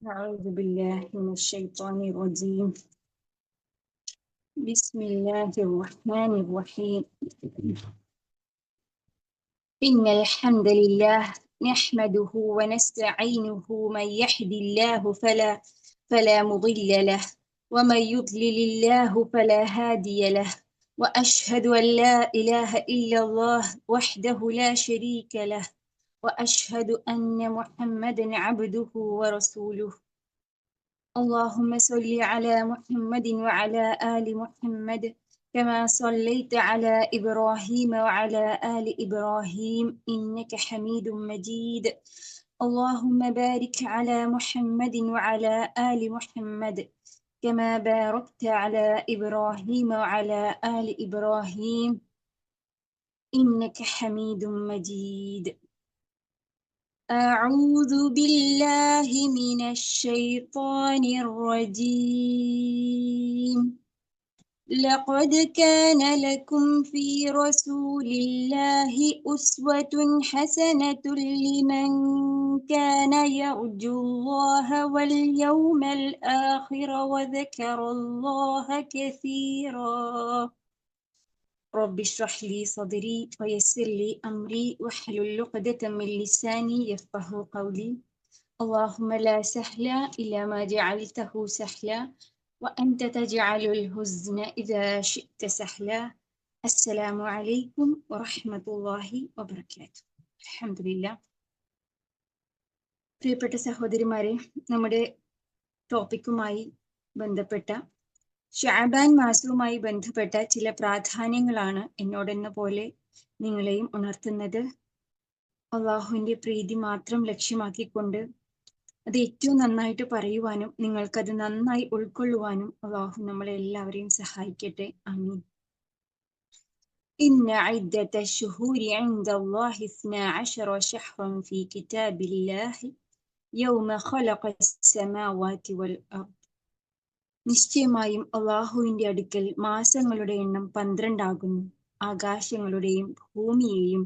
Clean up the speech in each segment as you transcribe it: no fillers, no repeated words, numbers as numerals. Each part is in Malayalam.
أعوذ بالله من الشيطان الرجيم. بسم الله الرحمن الرحيم. إن الحمد لله نحمده ونستعينه، من يهد الله فلا مضل له، ومن يضلل الله فلا هادي له، وأشهد أن لا إله إلا الله وحده لا شريك له، وأشهد أن محمدا عبده ورسوله. اللهم صل على محمد وعلى آل محمد كما صليت على إبراهيم وعلى آل إبراهيم إنك حميد مجيد. اللهم بارك على محمد وعلى آل محمد كما باركت على إبراهيم وعلى آل إبراهيم إنك حميد مجيد. أعوذ بالله من الشيطان الرجيم. لقد كان لكم في رسول الله أسوة حسنة لمن كان يرجو الله واليوم الآخر وذكر الله كثيرا. رب اشرح لي صدري ويسر لي أمري واحلل عقدة من لساني يفقه قولي. اللهم لا سهل إلا ما جعلته سهلا وأنت تجعل الحزن إذا شئت سهلا. السلام عليكم ورحمة الله وبركاته. الحمد لله. പ്രിയപ്പെട്ട സഹോദരിമാരെ, നമ്മുടെ ടോപ്പിക്കുമായി ബന്ധപ്പെട്ട ഷഅബാൻ മാസവുമായി ബന്ധപ്പെട്ട ചില പ്രാധാന്യങ്ങളാണ് എന്നോടെന്ന പോലെ നിങ്ങളെയും ഉണർത്തുന്നത്. അള്ളാഹുവിന്റെ പ്രീതി മാത്രം ലക്ഷ്യമാക്കിക്കൊണ്ട് അത് ഏറ്റവും നന്നായിട്ട് പറയുവാനും നിങ്ങൾക്കത് നന്നായി ഉൾക്കൊള്ളുവാനും അള്ളാഹു നമ്മളെ എല്ലാവരെയും സഹായിക്കട്ടെ. ആമീൻ. ഇന്ന ഇദ്ദത ശുഹൂരി ഇൻദല്ലാഹി 12 ശഹ്റൻ ഫീ കിതാബില്ലാഹി യൗമ ഖലഖസ് സമാവാതി വൽ അർദ്. നിശ്ചയമായും അള്ളാഹുവിന്റെ അടുക്കൽ മാസങ്ങളുടെ എണ്ണം 12 ആകുന്നു. ആകാശങ്ങളുടെയും ഭൂമിയെയും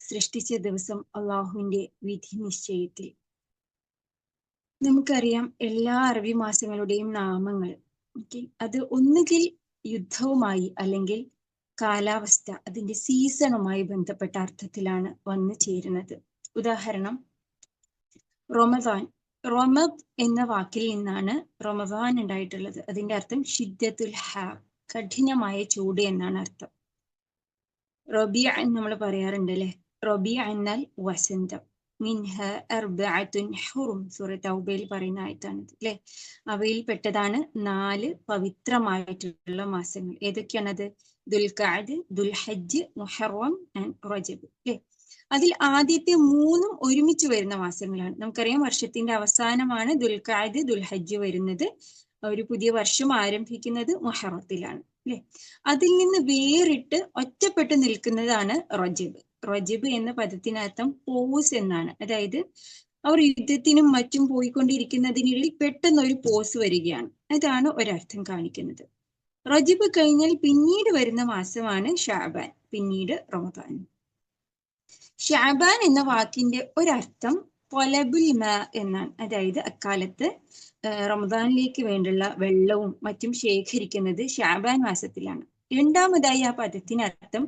സൃഷ്ടിച്ച ദിവസം അള്ളാഹുവിന്റെ വിധി നിശ്ചയത്തിൽ. നമുക്കറിയാം എല്ലാ അറബി മാസങ്ങളുടെയും നാമങ്ങൾ. അത് ഒന്നുകിൽ യുദ്ധവുമായി അല്ലെങ്കിൽ കാലാവസ്ഥ, അതിന്റെ സീസണുമായി ബന്ധപ്പെട്ട അർത്ഥത്തിലാണ് വന്നു ചേരുന്നത്. ഉദാഹരണം, റമദാൻ. റമദ് എന്ന വാക്കിൽ നിന്നാണ് റമദാൻ ഉണ്ടായിട്ടുള്ളത്. അതിന്റെ അർത്ഥം ഷിദ്ദത്തുൽ ഹാർ, കഠിനമായ ചൂട് എന്നാണ് അർത്ഥം. റബിയ എന്ന് നമ്മൾ പറയാറുണ്ട് അല്ലെ. റബിയ എന്നാൽ വസന്തം. മിൻഹ അർബഅത്തുൻ ഹുറും, സൂറത്ത് തൗബയിൽ പറയുന്ന ആയത്താണിത് അല്ലെ. അവയിൽ പെട്ടതാണ് 4 പവിത്രമായിട്ടുള്ള മാസങ്ങൾ. ഏതൊക്കെയാണത്? ദുൽഖഅദ്, ദുൽഹജ്ജ്, മുഹറം ആൻഡ് റജബ് അല്ലെ. അതിൽ ആദ്യത്തെ 3 ഒരുമിച്ച് വരുന്ന മാസങ്ങളാണ്. നമുക്കറിയാം വർഷത്തിന്റെ അവസാനമാണ് ദുൽഖഅദ്, ദുൽഹജ്ജ് വരുന്നത്. ഒരു പുതിയ വർഷം ആരംഭിക്കുന്നത് മുഹറത്തിലാണ് അല്ലെ. അതിൽ നിന്ന് വേറിട്ട് ഒറ്റപ്പെട്ട് നിൽക്കുന്നതാണ് റജബ്. റജബ് എന്ന പദത്തിനർത്ഥം പോസ് എന്നാണ്. അതായത് അവർ യുദ്ധത്തിനും മറ്റും പോയിക്കൊണ്ടിരിക്കുന്നതിനിടയിൽ പെട്ടെന്ന് ഒരു പോസ് വരികയാണ്. അതാണ് ഒരർത്ഥം കാണിക്കുന്നത്. റജബ് കഴിഞ്ഞാൽ പിന്നീട് വരുന്ന മാസമാണ് ഷഅബാൻ, പിന്നീട് റമദാൻ. ഷഅബാൻ എന്ന വാക്കിന്റെ ഒരർത്ഥം തൊലബുൽ മാ എന്നാണ്. അതായത് അക്കാലത്ത് റമദാനിലേക്ക് വേണ്ടുള്ള വെള്ളവും മറ്റും ശേഖരിക്കുന്നത് ഷഅബാൻ മാസത്തിലാണ്. രണ്ടാമതായി ആ പദത്തിന് അർത്ഥം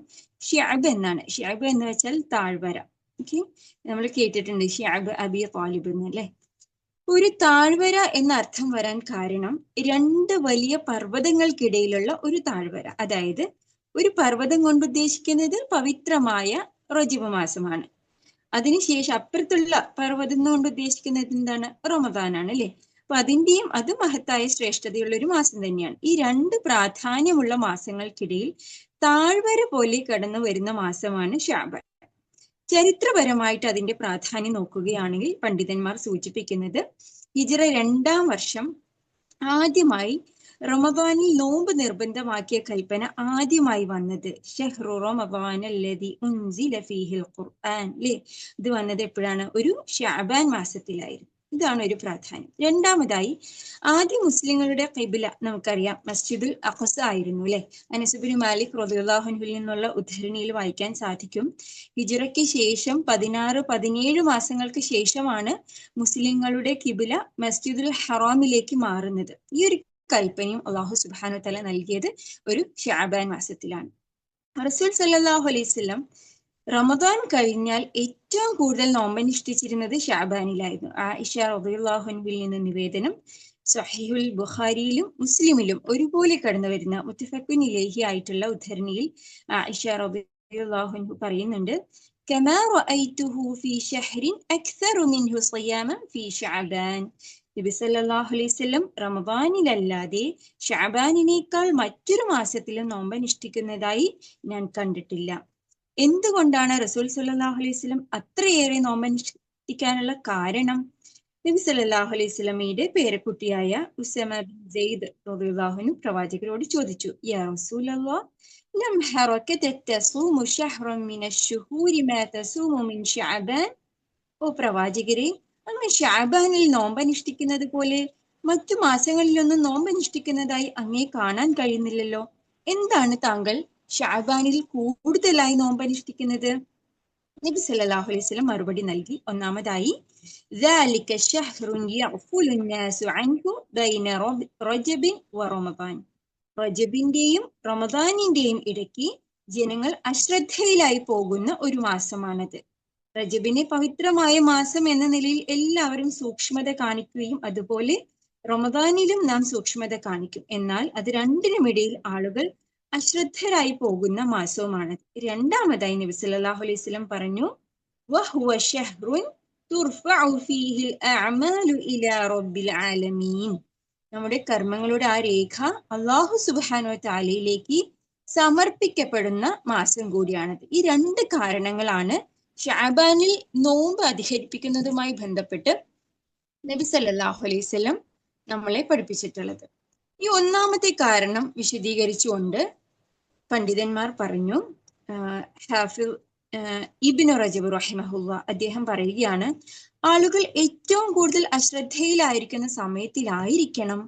ഷിഅബ് എന്നാണ്. ഷിഅബ് എന്ന് വെച്ചാൽ താഴ്വര. ഓക്കെ, നമ്മൾ കേട്ടിട്ടുണ്ട് ഷിഅബ് അബി താലിബ് എന്നല്ലേ. ഒരു താഴ്വര എന്ന അർത്ഥം വരാൻ കാരണം 2 വലിയ പർവ്വതങ്ങൾക്കിടയിലുള്ള ഒരു താഴ്വര. അതായത് ഒരു പർവ്വതം കൊണ്ട് ഉദ്ദേശിക്കുന്നത് പവിത്രമായ റജബ് മാസമാണ്. അതിനുശേഷം അപ്പുറത്തുള്ള പർവ്വതം കൊണ്ട് ഉദ്ദേശിക്കുന്നത് എന്താണ്? റമദാനാണ് അല്ലെ. അപ്പൊ അത് മഹത്തായ ശ്രേഷ്ഠതയുള്ള ഒരു മാസം തന്നെയാണ്. ഈ 2 പ്രാധാന്യമുള്ള മാസങ്ങൾക്കിടയിൽ താഴ്വര പോലെ കടന്നു വരുന്ന മാസമാണ് ഷഅബാൻ. ചരിത്രപരമായിട്ട് അതിന്റെ പ്രാധാന്യം നോക്കുകയാണെങ്കിൽ പണ്ഡിതന്മാർ സൂചിപ്പിക്കുന്നത് ഹിജ്റ 2-ാം വർഷം ആദ്യമായി റമദാനിൽ നോമ്പ് നിർബന്ധമാക്കിയ കൽപ്പന ആദ്യമായി വന്നത് ഷഹ്റു റമദാനല്ലദി ഉൻസില ഫീഹിൽ ഖുർആൻ അല്ലേ. ഇത് വന്നത് എപ്പോഴാണ്? ഒരു ഷഅബാൻ മാസത്തിലായിരുന്നു. ഇതാണ് ഒരു പ്രാധാന്യം. രണ്ടാമതായി, ആദ്യ മുസ്ലിങ്ങളുടെ ഖിബ്ല നമുക്കറിയാം മസ്ജിദുൽ അഖ്സ ആയിരുന്നു അല്ലെ. അനസ് ഇബ്നു മാലിക് റളിയല്ലാഹു അൻഹുവിൽ നിന്നുള്ള ഉദ്ധരണിയിൽ വായിക്കാൻ സാധിക്കും, ഹിജ്റയ്ക്ക് ശേഷം 16-17 മാസങ്ങൾക്ക് ശേഷമാണ് മുസ്ലിങ്ങളുടെ ഖിബ്ല മസ്ജിദുൽ ഹറാമിലേക്ക് മാറുന്നത്. ഈ ഒരു കൽപ്പനയും അല്ലാഹു സുബ്ഹാനഹു വ തആല നൽകിയത് ഒരു ശഅബാൻ മാസത്തിലാണ്. റസൂൽ സല്ലല്ലാഹു അലൈഹി വസല്ലം റമദാൻ കഴിഞ്ഞാൽ ഏറ്റവും കൂടുതൽ നോമ്പനുഷ്ഠിച്ചിരുന്നത് ഷഅബാനിലായിരുന്നു. ആയിഷ റളിയല്ലാഹു അൻഹയിൽ നിന്ന് നിവേദനം, സ്വഹീഹുൽ ബുഖാരിയിലും മുസ്ലിമിലും ഒരുപോലെ കടന്നു വരുന്ന മുത്തഫഖുൻ ഇലൈഹി ആയിട്ടുള്ള ഉദ്ധരണിയിൽ ആയിഷ റളിയല്ലാഹു അൻഹു പറയുന്നുണ്ട്, കമാ റഅയ്തുഹു ഫീ ശഹ്റിൻ അക്സറു മിൻഹു സിയാമൻ ഫീ ശഅബാൻ. നബി സല്ലല്ലാഹു അലൈഹി വസല്ലം റമദാനിലല്ലാതെ ശഅബാനിനേക്കാൾ മറ്റൊരു മാസത്തിലും നോമ്പനുഷ്ഠിക്കുന്നതായി ഞാൻ കണ്ടിട്ടില്ല. എന്തുകൊണ്ടാണ് റസൂൽ സല്ലല്ലാഹു അലൈഹി വസല്ലം അത്രയേറെ നോമ്പനുഷ്ഠിക്കാനുള്ള കാരണം? നബി സല്ലല്ലാഹു അലൈഹി വസല്ലമയുടെ പേരക്കുട്ടിയായ ഉസമ ബിൻ സെയ്ദ് റളിയല്ലാഹു അൻഹു പ്രവാചകരോട് ചോദിച്ചു, യാ റസൂലല്ലാഹ്, ലം ഹറക തസൂമു ശഹ്റൻ മിനശ്ശുഹൂരി മാ തസൂമു മിൻ ശഅബാൻ. ഓ പ്രവാചകരെ, അങ്ങ് ശഅബാനിൽ നോമ്പനുഷ്ഠിക്കുന്നത് പോലെ മറ്റു മാസങ്ങളിലൊന്നും നോമ്പനുഷ്ഠിക്കുന്നതായി അങ്ങേ കാണാൻ കഴിയുന്നില്ലല്ലോ. എന്താണ് താങ്കൾ ഷഅബാനിൽ കൂടുതലായി നോമ്പനുഷ്ഠിക്കുന്നത്? നബി സല്ലല്ലാഹു അലൈഹി വസല്ലം മറുപടി നൽകി, ഒന്നാമതായി, ذَلِكَ شَهْرٌ يَغْفُلُ النَّاسُ عَنْهُ بَيْنَ رَجَبٍ وَرَمَضَانٍ. റജബിന്റെയും റമദാനിന്റെയും ഇടയ്ക്ക് ജനങ്ങൾ അശ്രദ്ധയിലായി പോകുന്ന ഒരു മാസമാണത്. റജബിനെ പവിത്രമായ മാസം എന്ന നിലയിൽ എല്ലാവരും സൂക്ഷ്മത കാണിക്കുകയും അതുപോലെ റമദാനിലും നാം സൂക്ഷ്മത കാണിക്കും. എന്നാൽ അത് രണ്ടിനുമിടയിൽ ആളുകൾ അശ്രദ്ധരായി പോകുന്ന മാസവുമാണ്. രണ്ടാമതായി നബി സല്ലല്ലാഹു അലൈഹി വസല്ലം പറഞ്ഞു, വഹുവ ശഹ്റുൻ തുർഫഉ ഫീഹിൽ അഅമാലു ഇലാ റബ്ബിൽ ആലമീൻ. നമ്മുടെ കർമ്മങ്ങളുടെ ആ രേഖ അല്ലാഹു സുബ്ഹാനഹു വ തആലയിലേക്ക് സമർപ്പിക്കപ്പെടുന്ന മാസം കൂടിയാണത്. ഈ രണ്ട് കാരണങ്ങളാണ് ശഅബാനിൽ നോമ്പ് അധികരിപ്പിക്കുന്നതുമായി ബന്ധപ്പെട്ട് നബി സല്ലല്ലാഹു അലൈഹി വസല്ലം നമ്മളെ പഠിപ്പിച്ചിട്ടുള്ളത്. ഈ ഒന്നാമത്തെ കാരണം വിശദീകരിച്ചുകൊണ്ട് പണ്ഡിതന്മാർ പറഞ്ഞു, ഹാഫിദ് ഇബ്നു റജബ് റഹിമഹുല്ല അദ്ദേഹം പറയുകയാണ്, ആളുകൾ ഏറ്റവും കൂടുതൽ അശ്രദ്ധയിലായിരിക്കുന്ന സമയത്തിലായിരിക്കണം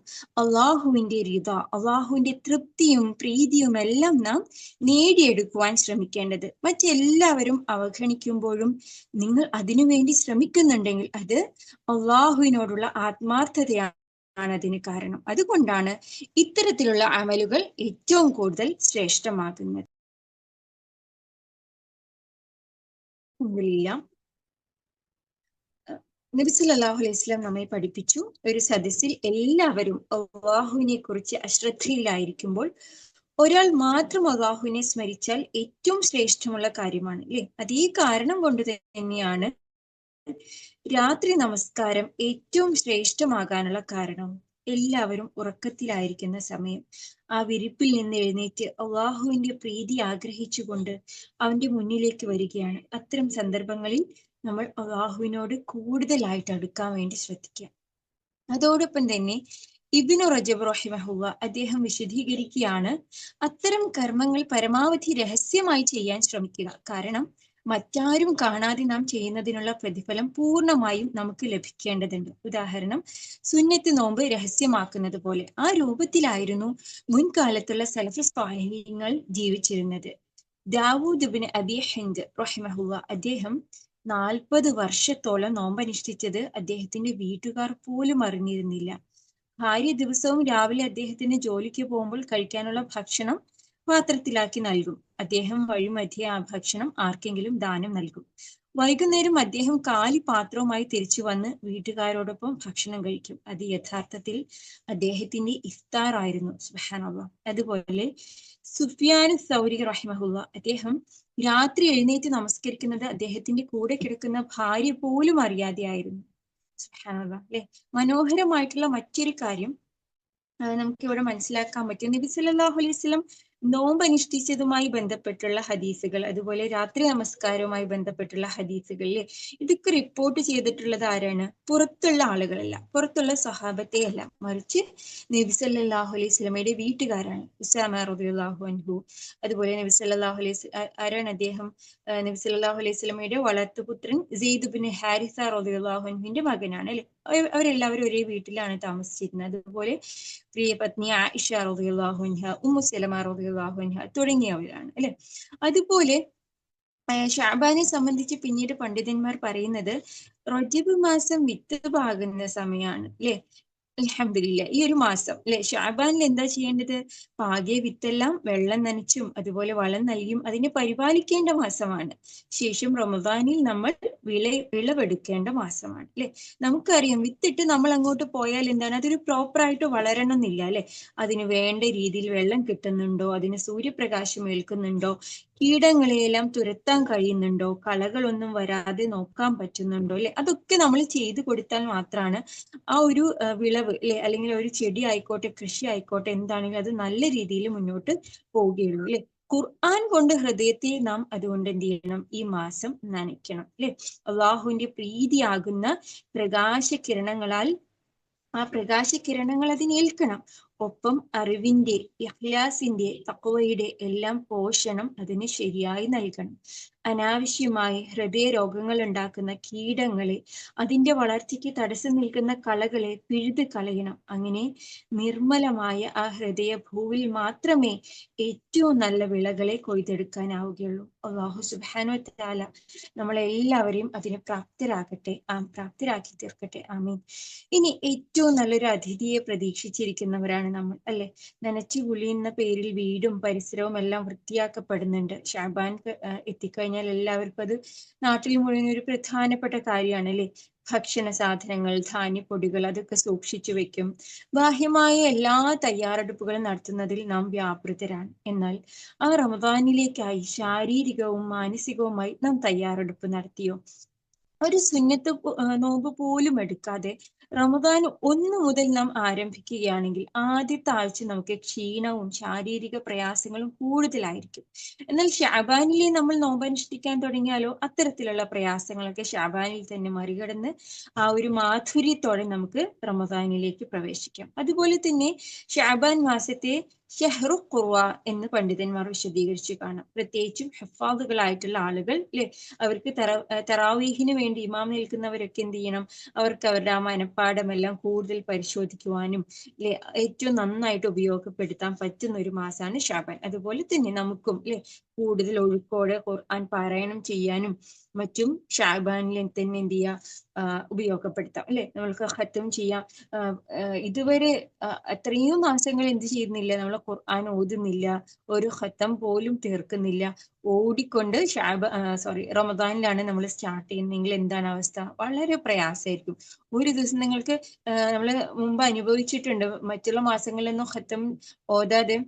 അള്ളാഹുവിന്റെ റിദ, അള്ളാഹുവിന്റെ തൃപ്തിയും പ്രീതിയും എല്ലാം നാം നേടിയെടുക്കുവാൻ ശ്രമിക്കേണ്ടത്. മറ്റെല്ലാവരും അവഗണിക്കുമ്പോഴും നിങ്ങൾ അതിനുവേണ്ടി ശ്രമിക്കുന്നുണ്ടെങ്കിൽ അത് അള്ളാഹുവിനോടുള്ള ആത്മാർത്ഥതയാണ് അതിന് കാരണം. അതുകൊണ്ടാണ് ഇത്തരത്തിലുള്ള അമലുകൾ ഏറ്റവും കൂടുതൽ ശ്രേഷ്ഠമാകുന്നത്. നബി സല്ലല്ലാഹു അലൈഹി വസല്ലം നമ്മെ പഠിപ്പിച്ചു, ഒരു സദസ്സിൽ എല്ലാവരും അള്ളാഹുവിനെ കുറിച്ച് അശ്രദ്ധയിലായിരിക്കുമ്പോൾ ഒരാൾ മാത്രം അള്ളാഹുവിനെ സ്മരിച്ചാൽ ഏറ്റവും ശ്രേഷ്ഠമുള്ള കാര്യമാണ് അല്ലെ. അതേ കാരണം കൊണ്ട് തന്നെയാണ് രാത്രി നമസ്കാരം ഏറ്റവും ശ്രേഷ്ഠമാകാനുള്ള കാരണം. എല്ലാവരും ഉറക്കത്തിലായിരിക്കുന്ന സമയം ആ വിരിപ്പിൽ നിന്ന് എഴുന്നേറ്റ് അള്ളാഹുവിന്റെ പ്രീതി ആഗ്രഹിച്ചുകൊണ്ട് അവന്റെ മുന്നിലേക്ക് വരികയാണ്. അത്തരം സന്ദർഭങ്ങളിൽ നമ്മൾ അള്ളാഹുവിനോട് കൂടുതലായിട്ട് അടുക്കാൻ വേണ്ടി ശ്രദ്ധിക്കുക. അതോടൊപ്പം തന്നെ ഇബ്നു റജബ് റഹിമഹുല്ല അദ്ദേഹം വിശദീകരിക്കുകയാണ്, അത്തരം കർമ്മങ്ങൾ പരമാവധി രഹസ്യമായി ചെയ്യാൻ ശ്രമിക്കുക. കാരണം മറ്റാരും കാണാതെ നാം ചെയ്യുന്നതിനുള്ള പ്രതിഫലം പൂർണ്ണമായും നമുക്ക് ലഭിക്കേണ്ടതുണ്ട്. ഉദാഹരണം, സുന്നത്ത് നോമ്പ് രഹസ്യമാക്കുന്നത് പോലെ. ആ രൂപത്തിലായിരുന്നു മുൻകാലത്തുള്ള സലഫ് സ്വാലിഹീങ്ങൾ ജീവിച്ചിരുന്നത്. ദാവൂദ് ഇബ്നു അബി ഹിന്ദ് റഹിമഹുല്ല അദ്ദേഹം 40 വർഷത്തോളം നോമ്പനുഷ്ഠിച്ചത് അദ്ദേഹത്തിന്റെ വീട്ടുകാർ പോലും അറിഞ്ഞിരുന്നില്ല. ഭാര്യ ദിവസവും രാവിലെ അദ്ദേഹത്തിന് ജോലിക്ക് പോകുമ്പോൾ കഴിക്കാനുള്ള ഭക്ഷണം പാത്രത്തിലാക്കി നൽകും. അദ്ദേഹം വഴിമധ്യേ ആ ഭക്ഷണം ആർക്കെങ്കിലും ദാനം നൽകും. വൈകുന്നേരം അദ്ദേഹം കാലി പാത്രവുമായി തിരിച്ചു വന്ന് വീട്ടുകാരോടൊപ്പം ഭക്ഷണം കഴിക്കും. അത് യഥാർത്ഥത്തിൽ അദ്ദേഹത്തിന്റെ ഇഫ്താർ ആയിരുന്നു. സുബ്ഹാനല്ലാഹ്. അതുപോലെ സുഫിയാൻ സൗരി റഹിമഹുല്ല അദ്ദേഹം രാത്രി എഴുന്നേറ്റ് നമസ്കരിക്കുന്നത് അദ്ദേഹത്തിന്റെ കൂടെ കിടക്കുന്ന ഭാര്യ പോലും അറിയാതെയായിരുന്നു. സുബ്ഹാനല്ലാഹ് അല്ലെ. മനോഹരമായിട്ടുള്ള മറ്റൊരു കാര്യം നമുക്ക് ഇവിടെ മനസ്സിലാക്കാൻ പറ്റും, നബി സല്ലല്ലാഹു അലൈഹി വസല്ലം നോമ്പ് അനുഷ്ഠിച്ചതുമായി ബന്ധപ്പെട്ടുള്ള ഹദീസുകൾ, അതുപോലെ രാത്രി നമസ്കാരവുമായി ബന്ധപ്പെട്ടുള്ള ഹദീസുകളിൽ ഇതൊക്കെ റിപ്പോർട്ട് ചെയ്തിട്ടുള്ളത് ആരാണ്? പുറത്തുള്ള ആളുകളല്ല, പുറത്തുള്ള സഹാബത്തെ അല്ല, മറിച്ച് നബി സല്ലല്ലാഹു അലൈഹി വസല്ലമയുടെ വീട്ടുകാരാണ്. ഉസാമ റളിയല്ലാഹു അൻഹു, അതുപോലെ നബി സല്ലല്ലാഹു അലൈഹി ആരാണ് അദ്ദേഹം? നബി സല്ലല്ലാഹു അലൈഹി വസല്ലമയുടെ വളർത്തുപുത്രൻ സെയ്ദ് ഇബ്നു ഹാരിസ റളിയല്ലാഹു അൻഹുവിന്റെ മകനാണ് അല്ലെ. അവരെല്ലാവരും ഒരേ വീട്ടിലാണ് താമസിച്ചിരുന്നത്. അതുപോലെ പ്രിയ പത്നി ആയിഷ റളിയല്ലാഹു അൻഹ, ഉമ്മു സലമ റളിയല്ലാഹു അൻഹ തുടങ്ങിയവരാണ് അല്ലെ. അതുപോലെ ഷാബാനെ സംബന്ധിച്ച് പിന്നീട് പണ്ഡിതന്മാർ പറയുന്നത് റജബ് മാസം വിത്ത് പാകുന്ന സമയമാണ് അല്ലെ. അൽഹംദുലില്ലാ, ഈ ഒരു മാസം അല്ലെ ഷാബാനിൽ എന്താ ചെയ്യേണ്ടത്? പാകിയ വിത്തെല്ലാം വെള്ളം നനച്ചും അതുപോലെ വളം നൽകിയും അതിനെ പരിപാലിക്കേണ്ട മാസമാണ്. ശേഷം റമദാനിൽ നമ്മൾ വിളവെടുക്കേണ്ട മാസമാണ് അല്ലെ. നമുക്കറിയാം വിത്തിട്ട് നമ്മൾ അങ്ങോട്ട് പോയാൽ എന്താണ്, അതൊരു പ്രോപ്പറായിട്ട് വളരണം എന്നില്ല അല്ലെ. അതിന് വേണ്ട രീതിയിൽ വെള്ളം കിട്ടുന്നുണ്ടോ, അതിന് സൂര്യപ്രകാശം ഏൽക്കുന്നുണ്ടോ, കീടങ്ങളെയെല്ലാം തുരത്താൻ കഴിയുന്നുണ്ടോ, കളകളൊന്നും വരാതെ നോക്കാൻ പറ്റുന്നുണ്ടോ അല്ലെ. അതൊക്കെ നമ്മൾ ചെയ്തു കൊടുത്താൽ മാത്രമാണ് ആ ഒരു വിളവ് അല്ലെ, അല്ലെങ്കിൽ ഒരു ചെടി ആയിക്കോട്ടെ, കൃഷി ആയിക്കോട്ടെ, എന്താണെങ്കിലും അത് നല്ല രീതിയിൽ മുന്നോട്ട് പോവുകയുള്ളൂ അല്ലെ. ഖുർആൻ കൊണ്ട് ഹൃദയത്തെ നാം അതുകൊണ്ട് എന്ത് ചെയ്യണം? ഈ മാസം നനയ്ക്കണം അല്ലെ. അള്ളാഹുവിന്റെ പ്രീതിയാകുന്ന പ്രകാശകിരണങ്ങളാൽ ആ പ്രകാശകിരണങ്ങൾ അതിനേൽക്കണം. ഒപ്പം അറിവിന്റെ, ഇഖ്ലാസിന്റെ, തഖ്വയുടെ എല്ലാം പോഷണം അതിന് ശരിയായി നൽകണം. അനാവശ്യമായി ഹൃദയ രോഗങ്ങൾ ഉണ്ടാക്കുന്ന കീടങ്ങളെ, അതിന്റെ വളർച്ചയ്ക്ക് തടസ്സം നിൽക്കുന്ന കളകളെ പിഴുത് കളയണം. അങ്ങനെ നിർമ്മലമായ ആ ഹൃദയ ഭൂവിൽ മാത്രമേ ഏറ്റവും നല്ല വിളകളെ കൊയ്തെടുക്കാനാവുകയുള്ളൂ. അല്ലാഹു സുബ്ഹാനഹു വ തആല നമ്മളെല്ലാവരെയും അതിന് പ്രാപ്തരാക്കി തീർക്കട്ടെ. ആമീൻ. ഇനി ഏറ്റവും നല്ലൊരു അതിഥിയെ പ്രതീക്ഷിച്ചിരിക്കുന്നവരാണ് നമ്മൾ അല്ലെ. നനച്ചു കുളിയുന്ന പേരിൽ വീടും പരിസരവും എല്ലാം വൃത്തിയാക്കപ്പെടുന്നുണ്ട്. ഷാബാൻ എത്തിക്കഴിഞ്ഞാൽ എല്ലാവർക്കും അത് നാട്ടിൽ മുഴുവൻ ഒരു പ്രധാനപ്പെട്ട കാര്യമാണ് അല്ലെ. ഭക്ഷണ സാധനങ്ങൾ, ധാന്യപ്പൊടികൾ അതൊക്കെ സൂക്ഷിച്ചു വെക്കും. ബാഹ്യമായ എല്ലാ തയ്യാറെടുപ്പുകളും നടത്തുന്നതിൽ നാം വ്യാപൃതരാണ്. എന്നാൽ ആ റമദാനിലേക്കായി ശാരീരികവും മാനസികവുമായി നാം തയ്യാറെടുപ്പ് നടത്തിയോ? ഒരു സുന്നത്ത് നോമ്പ് പോലും എടുക്കാതെ റമദാൻ 1 മുതൽ നാം ആരംഭിക്കുകയാണെങ്കിൽ ആദ്യത്തെ ആഴ്ച നമുക്ക് ക്ഷീണവും ശാരീരിക പ്രയാസങ്ങളും കൂടുതലായിരിക്കും. എന്നാൽ ഷാബാനിലെ നമ്മൾ നോമ്പനുഷ്ഠിക്കാൻ തുടങ്ങിയാലോ അത്തരത്തിലുള്ള പ്രയാസങ്ങളൊക്കെ ഷാബാനിൽ തന്നെ മറികടന്ന് ആ ഒരു മാധുര്യത്തോടെ നമുക്ക് റമദാനിലേക്ക് പ്രവേശിക്കാം. അതുപോലെ തന്നെ ഷാബാൻ മാസത്തെ ഷഹ്റു ഖുർവ എന്ന് പണ്ഡിതന്മാർ വിശദീകരിച്ച് കാണാം. പ്രത്യേകിച്ചും ഹഫാദുകളായിട്ടുള്ള ആളുകൾ അല്ലെ, അവർക്ക് തറാവീഹിന് വേണ്ടി ഇമാം നിൽക്കുന്നവരൊക്കെ എന്ത് ചെയ്യണം? അവർക്ക് അവരുടെ ആ മനപ്പാഠമെല്ലാം കൂടുതൽ പരിശോധിക്കുവാനും അല്ലെ ഏറ്റവും നന്നായിട്ട് ഉപയോഗപ്പെടുത്താൻ പറ്റുന്ന ഒരു മാസമാണ് ഷാബാൻ. അതുപോലെ തന്നെ നമുക്കും അല്ലെ കൂടുതൽ ഒഴുക്കോടെ ഖുർആൻ പാരായണം ചെയ്യാനും മറ്റും ഷാബാനിൽ തന്നെ എന്ത് ചെയ്യുക? ഉപയോഗപ്പെടുത്താം അല്ലെ. നമ്മൾക്ക് ഖത്തം ചെയ്യാം. ഇതുവരെ അത്രയും മാസങ്ങൾ എന്ത് ചെയ്യുന്നില്ല? നമ്മൾ ഖുർആൻ ഓതുന്നില്ല, ഒരു ഖത്തം പോലും തീർക്കുന്നില്ല. ഓടിക്കൊണ്ട് റമദാനിലാണ് നമ്മൾ സ്റ്റാർട്ട് ചെയ്യുന്നതെങ്കിൽ എന്താണ് അവസ്ഥ? വളരെ പ്രയാസമായിരിക്കും. ഒരു ദിവസം നിങ്ങൾക്ക് നമ്മൾ മുമ്പ് അനുഭവിച്ചിട്ടുണ്ട്, മറ്റുള്ള മാസങ്ങളിലൊന്നും ഖത്തം ഓതാതെ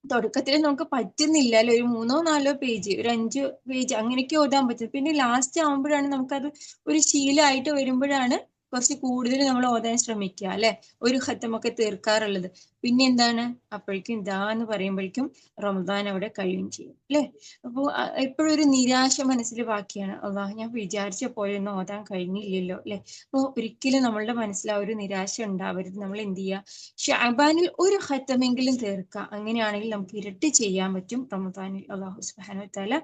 തുടക്കത്തിൽ നമുക്ക് പറ്റുന്നില്ല അല്ലെ. ഒരു 3-4 പേജ്, ഒരു 5 പേജ് അങ്ങനെയൊക്കെ ഓതാൻ പറ്റും. പിന്നെ ലാസ്റ്റ് ആവുമ്പോഴാണ് നമുക്കത് ഒരു ശീലമായിട്ട് വരുമ്പോഴാണ് കുറച്ച് കൂടുതൽ നമ്മൾ ഓതാൻ ശ്രമിക്കുക അല്ലെ, ഒരു ഖത്തമൊക്കെ തീർക്കാറുള്ളത്. പിന്നെ എന്താണ്, അപ്പോഴേക്കും ഇതാന്ന് പറയുമ്പോഴേക്കും റമദാൻ അവിടെ കഴിയുകയും ചെയ്യും അല്ലെ. അപ്പോൾ എപ്പോഴും ഒരു നിരാശ മനസ്സിൽ ബാക്കിയാണ്. അള്ളാഹ്, ഞാൻ വിചാരിച്ച പോലെ ഒന്നും ഓതാൻ കഴിഞ്ഞില്ലല്ലോ അല്ലെ. അപ്പോൾ ഒരിക്കലും നമ്മളുടെ മനസ്സിൽ ആ ഒരു നിരാശ ഉണ്ടാവരുത്. നമ്മൾ എന്ത് ചെയ്യുക? ഷഅബാനിൽ ഒരു ഖത്തമെങ്കിലും തീർക്കുക. അങ്ങനെയാണെങ്കിൽ നമുക്ക് ഇരട്ടി ചെയ്യാൻ പറ്റും റമദാനിൽ. അല്ലാഹു സുബ്ഹാനഹു വ തആല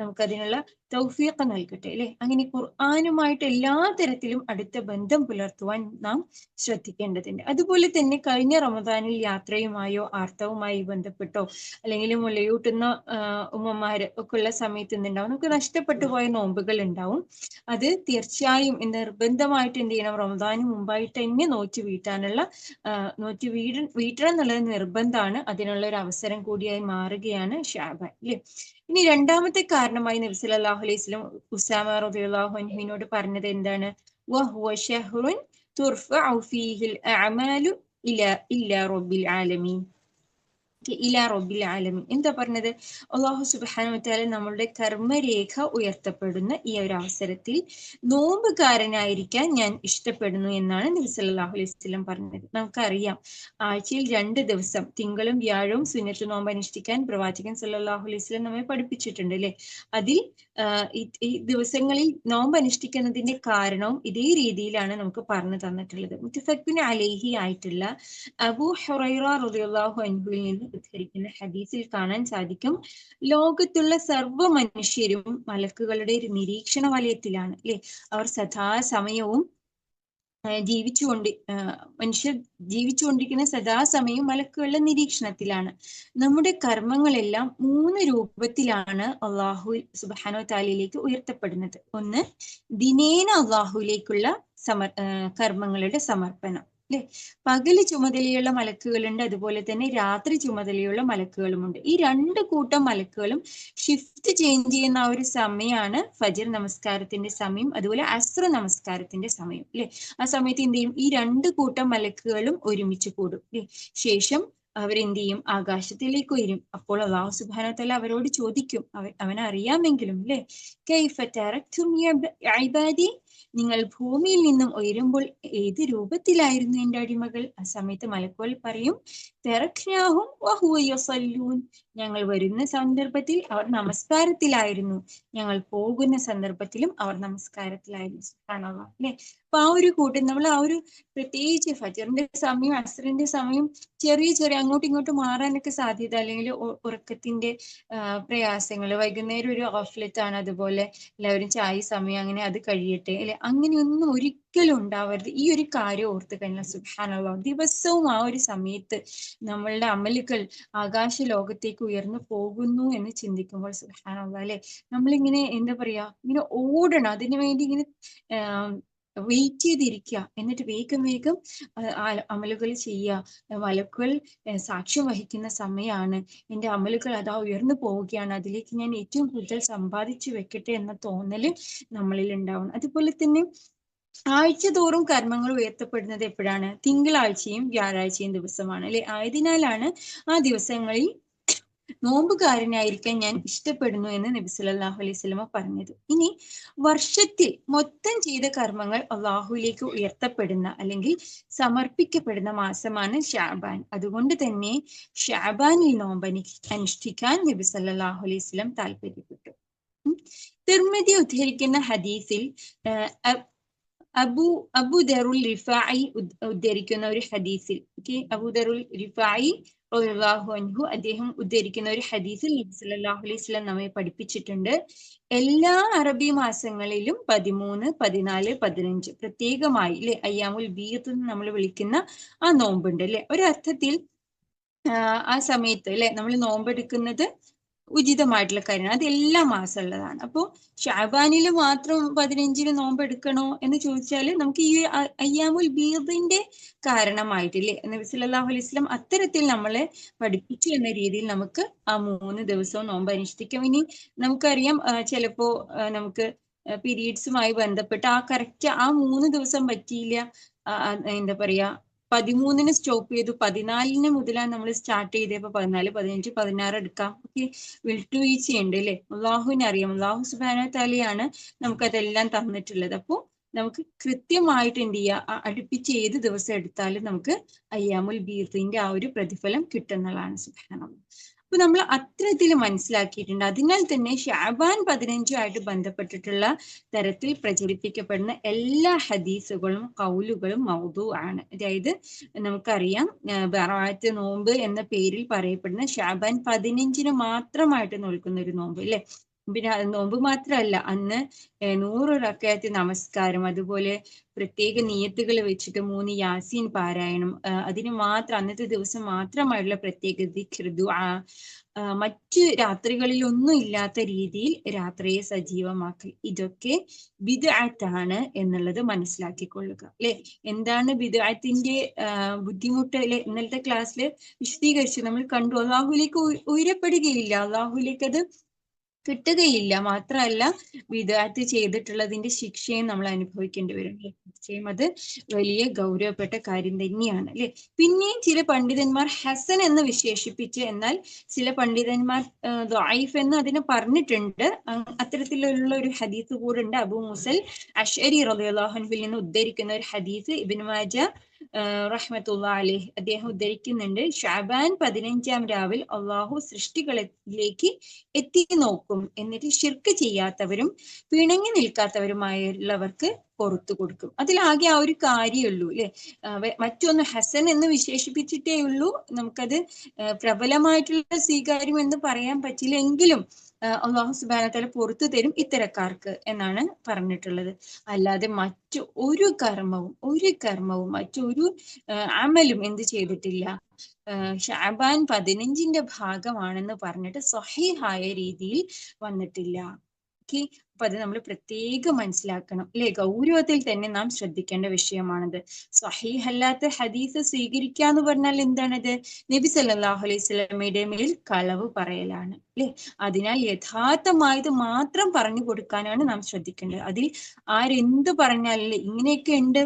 നമുക്ക് അതിനുള്ള തൗഫീഖ് നൽകട്ടെ അല്ലെ. അങ്ങനെ ഖുർആനുമായിട്ട് എല്ലാ തരത്തിലും അടുത്ത ബന്ധം പുലർത്തുവാൻ നാം ശ്രദ്ധിക്കേണ്ടതുണ്ട്. അതുപോലെ തന്നെ കഴിഞ്ഞ റമദാനിൽ യാത്രയുമായോ ആർത്തവുമായി ബന്ധപ്പെട്ടോ അല്ലെങ്കിൽ മുലയൂട്ടുന്ന ഉമ്മമാര് ഒക്കെ ഉള്ള സമയത്ത് എന്തുണ്ടാവും? നമുക്ക് നഷ്ടപ്പെട്ടു പോയ നോമ്പുകൾ ഉണ്ടാവും. അത് തീർച്ചയായും നിർബന്ധമായിട്ട് എന്ത് ചെയ്യണം? റമദാന് മുമ്പായിട്ട് തന്നെ വീട്ടണം എന്നുള്ളത് നിർബന്ധമാണ്. അതിനുള്ള ഒരു അവസരം കൂടിയായി മാറുകയാണ് ഷാബാൻ അല്ലെ. ഇനി രണ്ടാമത്തെ കാരണമായി നബി സല്ലല്ലാഹു അലൈഹി വസല്ലം ഉസാമ റളിയല്ലാഹു അൻഹുവിനോട് പറഞ്ഞത് എന്താണ്? വഹുവ ശഹ്റുൻ തുർഫഉ ഫീഹിൽ അഅമാലു ഇലാ റബ്ബിൽ ആലമീൻ. എന്താ പറഞ്ഞത്? അല്ലാഹു സുബ്ഹാനഹു വ തആല നമ്മളുടെ കർമ്മരേഖ ഉയർത്തപ്പെടുന്ന ഈ ഒരു അവസരത്തിൽ നോമ്പുകാരനായിരിക്കാൻ ഞാൻ ഇഷ്ടപ്പെടുന്നു എന്നാണ് നബി സല്ലല്ലാഹു അലൈഹി വസല്ലം പറഞ്ഞത്. നമുക്കറിയാം, ആഴ്ചയിൽ 2 ദിവസം തിങ്കളും വ്യാഴവും സുന്നത്ത് നോമ്പ് അനുഷ്ഠിക്കാൻ പ്രവാചകൻ സല്ലല്ലാഹു അലൈഹി വസല്ലം നമ്മെ പഠിപ്പിച്ചിട്ടുണ്ട് അല്ലെ. അതിൽ ഈ ദിവസങ്ങളിൽ നോമ്പ് അനുഷ്ഠിക്കുന്നതിന്റെ കാരണവും ഇതേ രീതിയിലാണ് നമുക്ക് പറഞ്ഞു തന്നിട്ടുള്ളത്. മുത്തഫഖ്ഖുൻ അലൈഹി ആയിട്ടുള്ള അബൂ ഹുറൈറ റളിയല്ലാഹു അൻഹുവിൽ നിന്ന് ഉദ്ധരിക്കുന്ന ഹദീസിൽ കാണാൻ സാധിക്കും, ലോകത്തുള്ള സർവ്വ മനുഷ്യരും മലക്കുകളുടെ ഒരു നിരീക്ഷണ വലയത്തിലാണ് അല്ലെ. അവർ സദാസമയവും മനുഷ്യർ ജീവിച്ചുകൊണ്ടിരിക്കുന്ന സദാസമയം മലക്കുകളുടെ നിരീക്ഷണത്തിലാണ്. നമ്മുടെ കർമ്മങ്ങളെല്ലാം 3 രൂപത്തിലാണ് അള്ളാഹു സുബ്ഹാനഹു തആലയിലേക്ക് ഉയർത്തപ്പെടുന്നത്. ഒന്ന്, ദിനേന അള്ളാഹുവിലേക്കുള്ള കർമ്മങ്ങളുടെ സമർപ്പണം, അല്ലെ? പകല് ചുമതലയുള്ള മലക്കുകളുണ്ട്, അതുപോലെ തന്നെ രാത്രി ചുമതലയുള്ള മലക്കുകളുമുണ്ട്. ഈ 2 കൂട്ടം മലക്കുകളും ഷിഫ്റ്റ് ചേഞ്ച് ചെയ്യുന്ന ആ ഒരു സമയമാണ് ഫജ്ർ നമസ്കാരത്തിന്റെ സമയം, അതുപോലെ അസ്ർ നമസ്കാരത്തിന്റെ സമയം, അല്ലെ? ആ സമയത്ത് എന്ത് ചെയ്യും? ഈ 2 കൂട്ടം മലക്കുകളും ഒരുമിച്ച് കൂടും, അല്ലെ? ശേഷം അവരെന്ത് ചെയ്യും? ആകാശത്തിലേക്ക് ഉയരും. അപ്പോൾ അല്ലാഹു സുബ്ഹാനഹു വ തആല അവരോട് ചോദിക്കും, അവനറിയാമെങ്കിലും, അല്ലെ? കൈഫ തറക്തും യാ ഇബാദി, നിങ്ങൾ ഭൂമിയിൽ നിന്നും ഉയരുമ്പോൾ ഏത് രൂപത്തിലായിരുന്നു എന്റെ അടിമകൾ? ആ സമയത്ത് മലക്കുകൾ പറയും, തറക്നാഹും വഹുവ യസല്ലൂൻ, ഞങ്ങൾ വരുന്ന സന്ദർഭത്തിൽ അവർ നമസ്കാരത്തിലായിരുന്നു, ഞങ്ങൾ പോകുന്ന സന്ദർഭത്തിലും അവർ നമസ്കാരത്തിലായിരുന്നു. സുബ്ഹാനല്ലാഹ്, അല്ലെ? അപ്പൊ ആ ഒരു കൂട്ടം നമ്മൾ ആ ഒരു പ്രത്യേകിച്ച് ഫജ്റിന്റെ സമയം അസ്റിന്റെ സമയം ചെറിയ അങ്ങോട്ടും ഇങ്ങോട്ടും മാറാനൊക്കെ സാധ്യത, അല്ലെങ്കിൽ ഉറക്കത്തിന്റെ പ്രയാസങ്ങൾ, വൈകുന്നേരം ഒരു ഗഫ്ലത്താണ്, അതുപോലെ എല്ലാവരും ചായ സമയം, അങ്ങനെ അത് കഴിയട്ടെ, അല്ലെ? അങ്ങനെയൊന്നും ഒരിക്കലും ഉണ്ടാവരുത്. ഈ ഒരു കാര്യം ഓർത്ത് കഴിഞ്ഞാൽ സുബ്ഹാനല്ലാഹ്, ദിവസവും ആ ഒരു സമയത്ത് നമ്മളുടെ അമലുകൾ ആകാശ ലോകത്തേക്ക് ഉയർന്നു പോകുന്നു എന്ന് ചിന്തിക്കുമ്പോൾ സുബ്ഹാനല്ലാഹ്, അല്ലെ? നമ്മളിങ്ങനെ എന്താ പറയാ, ഇങ്ങനെ ഓടണം, അതിനു വേണ്ടി ഇങ്ങനെ വെയിറ്റ് ചെയ്തിരിക്കുക, എന്നിട്ട് വേഗം അമലുകൾ ചെയ്യുക. മലക്കുകൾ സാക്ഷ്യം വഹിക്കുന്ന സമയമാണ്, എന്റെ അമലുകൾ അതാ ഉയർന്നു പോവുകയാണ്, അതിലേക്ക് ഞാൻ ഏറ്റവും കൂടുതൽ സമ്പാദിച്ചു വെക്കട്ടെ എന്ന തോന്നല് നമ്മളിൽ ഉണ്ടാവണം. അതുപോലെ തന്നെ ആഴ്ച തോറും കർമ്മങ്ങൾ ഉയർത്തപ്പെടുന്നത് എപ്പോഴാണ്? തിങ്കളാഴ്ചയും വ്യാഴാഴ്ചയും ദിവസമാണ്, അല്ലെ? ആയതിനാലാണ് ആ ദിവസങ്ങളിൽ നോമ്പുകാരനായിരിക്കാൻ ഞാൻ ഇഷ്ടപ്പെടുന്നു എന്ന് നബി സല്ലല്ലാഹു അലൈഹി വസല്ലമ പറഞ്ഞത്. ഇനി വർഷത്തിൽ മൊത്തം ചെയ്ത കർമ്മങ്ങൾ അള്ളാഹുവിലേക്ക് ഉയർത്തപ്പെടുന്ന അല്ലെങ്കിൽ സമർപ്പിക്കപ്പെടുന്ന മാസമാണ് ഷഅബാൻ. അതുകൊണ്ട് തന്നെ ഷഅബാനിൽ നോമ്പ് അനുഷ്ഠിക്കാൻ നബി സല്ലല്ലാഹു അലൈഹി വസല്ലം താല്പര്യപ്പെട്ടു. തിർമിദി ഉദ്ധരിക്കുന്ന ഹദീസിൽ അബൂ ദറുൽ റിഫായി ഉദ്ധരിക്കുന്ന ഒരു ഹദീസിൽ, അബൂ ദറുൽ റിഫായി റളിയല്ലാഹു അൻഹു അദ്ദേഹം ഉദ്ധരിക്കുന്ന ഒരു ഹദീസിൽ നബി സല്ലല്ലാഹു അലൈഹി വസല്ലം നമ്മെ പഠിപ്പിച്ചിട്ടുണ്ട്, എല്ലാ അറബി മാസങ്ങളിലും 13, 14, 15 പ്രത്യേകമായി, അല്ലെ, അയ്യാമുൽ ബീദ് എന്ന് നമ്മൾ വിളിക്കുന്ന ആ നോമ്പുണ്ട്, അല്ലെ? ഒരർത്ഥത്തിൽ ആ സമയത്ത്, അല്ലെ, നമ്മൾ നോമ്പെടുക്കുന്നത് ഉചിതമായിട്ടുള്ള കാര്യമാണ്, അത് എല്ലാ മാസം ഉള്ളതാണ്. അപ്പോൾ ഷഅബാനിൽ മാത്രം 15-ന് നോമ്പെടുക്കണോ എന്ന് ചോദിച്ചാൽ നമുക്ക് ഈ അയ്യാമുൽ ബീദിന്റെ കാരണമായിട്ടില്ലേ, നബി സല്ലല്ലാഹു അലൈഹി വസല്ലം അത്തരത്തിൽ നമ്മളെ പഠിപ്പിച്ചു എന്ന രീതിയിൽ നമുക്ക് ആ 3 ദിവസവും നോമ്പ് അനുഷ്ഠിക്കാം. ഇനി നമുക്കറിയാം, ചിലപ്പോ നമുക്ക് പീരീഡ്സുമായി ബന്ധപ്പെട്ട് കറക്റ്റ് ആ 3 ദിവസം പറ്റിയില്ല, എന്താ പറയാ, 13-ന് സ്റ്റോപ്പ് ചെയ്തു, 14-ന് മുതലാണ് നമ്മൾ സ്റ്റാർട്ട് ചെയ്തപ്പോ 14, 15, 16 എടുക്കാം. ഓക്കെ, വിട്ടുവീഴ്ചയുണ്ട്, അല്ലെ? അള്ളാഹുവിനെ അറിയാം, അള്ളാഹു സുബ്ഹാനഹു തആലയാണ് നമുക്കതെല്ലാം തന്നിട്ടുള്ളത്. അപ്പോൾ നമുക്ക് കൃത്യമായിട്ട് എന്ത് ചെയ്യുക, അടുപ്പിച്ച് ഏത് ദിവസം എടുത്താലും നമുക്ക് അയ്യാമുൽ ബീദിന്റെ ആ ഒരു പ്രതിഫലം കിട്ടുന്നതാണ്. സുബ്ഹാനല്ലാഹ്. അപ്പൊ നമ്മൾ അത്തരത്തിൽ മനസ്സിലാക്കിയിട്ടുണ്ട്. അതിനാൽ തന്നെ ഷഅബാൻ 15 ബന്ധപ്പെട്ടിട്ടുള്ള തരത്തിൽ പ്രചരിപ്പിക്കപ്പെടുന്ന എല്ലാ ഹദീസുകളും കൗലുകളും മൗദൂ ആണ്. അതായത് നമുക്കറിയാം, ബറാഅത്ത് നോമ്പ് എന്ന പേരിൽ പറയപ്പെടുന്ന ഷഅബാൻ 15-ന് മാത്രമായിട്ട് നോൽക്കുന്ന ഒരു നോമ്പ്, അല്ലെ? പിന്നെ നോമ്പ് മാത്രമല്ല, അന്ന് 100 റക്അത്ത് നമസ്കാരം, അതുപോലെ പ്രത്യേക നിയത്തുകൾ വെച്ചിട്ട് 3 യാസീൻ പാരായണം, അതിന് മാത്രം അന്നത്തെ ദിവസം മാത്രമായിട്ടുള്ള പ്രത്യേക ദിക്ർ, ദുആ, മറ്റ് രാത്രികളിലൊന്നും ഇല്ലാത്ത രീതിയിൽ രാത്രിയെ സജീവമാക്കൽ, ഇതൊക്കെ ബിദ്അത്താണ് എന്നുള്ളത് മനസ്സിലാക്കിക്കൊള്ളുക, അല്ലെ? എന്താണ് ബിദ്അത്തിന്റെ ബുദ്ധിമുട്ട്, അല്ലെ? ഇന്നലത്തെ ക്ലാസ്സിൽ വിശദീകരിച്ചു, നമ്മൾ കണ്ടു. അള്ളാഹുലേക്ക് ഉയരപ്പെടുകയില്ല, അള്ളാഹുലേക്ക് അത് കിട്ടുകയില്ല. മാത്രമല്ല, ബിദ്അത്ത് ചെയ്തിട്ടുള്ളതിന്റെ ശിക്ഷയും നമ്മൾ അനുഭവിക്കേണ്ടി വരും. തീർച്ചയായും അത് വലിയ ഗൗരവപ്പെട്ട കാര്യം തന്നെയാണ്, അല്ലെ? പിന്നെയും ചില പണ്ഡിതന്മാർ ഹസൻ എന്ന് വിശേഷിപ്പിച്ച്, എന്നാൽ ചില പണ്ഡിതന്മാർ ദഅീഫ് എന്ന് അതിനെ പറഞ്ഞിട്ടുണ്ട്. അത്തരത്തിലുള്ള ഒരു ഹദീസ് കൂടെ ഉണ്ട്. അബൂ മൂസൽ അശ്അരി റളിയല്ലാഹു അൻഹുവിൽ നിന്ന് ഉദ്ധരിക്കുന്ന ഒരു ഹദീസ് ഇബ്നു മാജ റഹ്മത്തുള്ളാഹി അലൈഹി അദ്ദേഹം ഉദ്ധരിക്കുന്നുണ്ട്. ഷഅബാൻ 15-ാം രാവിൽ അള്ളാഹു സൃഷ്ടികളിലേക്ക് എത്തി നോക്കും, എന്നിട്ട് ശിർക്ക് ചെയ്യാത്തവരും പിണങ്ങി നിൽക്കാത്തവരുമായുള്ളവർക്ക് പുറത്തു കൊടുക്കും. അതിലാകെ ആ ഒരു കാര്യമുള്ളൂ, അല്ലെ? മറ്റൊന്ന് ഹസൻ എന്ന് വിശേഷിപ്പിച്ചിട്ടേ ഉള്ളൂ. നമുക്കത് പ്രബലമായിട്ടുള്ള സ്വീകാര്യം എന്ന് പറയാൻ പറ്റില്ല, എങ്കിലും അള്ളാഹു സുബ്ഹാനഹു വതആല പുറത്തു തരും ഇത്തരക്കാർക്ക് എന്നാണ് പറഞ്ഞിട്ടുള്ളത്. അല്ലാതെ ഒരു കർമ്മവും മറ്റൊരു അമലും എന്ത് ചെയ്തിട്ടില്ല, ഷഅബാൻ 15ന്റെ ഭാഗമാണെന്ന് പറഞ്ഞിട്ട് സ്വഹീഹായ രീതിയിൽ വന്നിട്ടില്ല. ഓക്കെ, അപ്പൊ അത് നമ്മൾ പ്രത്യേകം മനസ്സിലാക്കണം അല്ലെ, ഗൗരവത്തിൽ തന്നെ നാം ശ്രദ്ധിക്കേണ്ട വിഷയമാണത്. സ്വഹീഹല്ലാത്ത ഹദീസ് സ്വീകരിക്കുക എന്ന് പറഞ്ഞാൽ എന്താണത്? നബി സല്ലല്ലാഹു അലൈഹി വസല്ലമയുടെ മേൽ കളവ് പറയലാണ് അല്ലെ. അതിനാൽ യഥാർത്ഥമായത് മാത്രം പറഞ്ഞു കൊടുക്കാനാണ് നാം ശ്രദ്ധിക്കേണ്ടത്. അതിൽ ആരെന്ത് പറഞ്ഞാലല്ലേ ഇങ്ങനെയൊക്കെ ഉണ്ട്,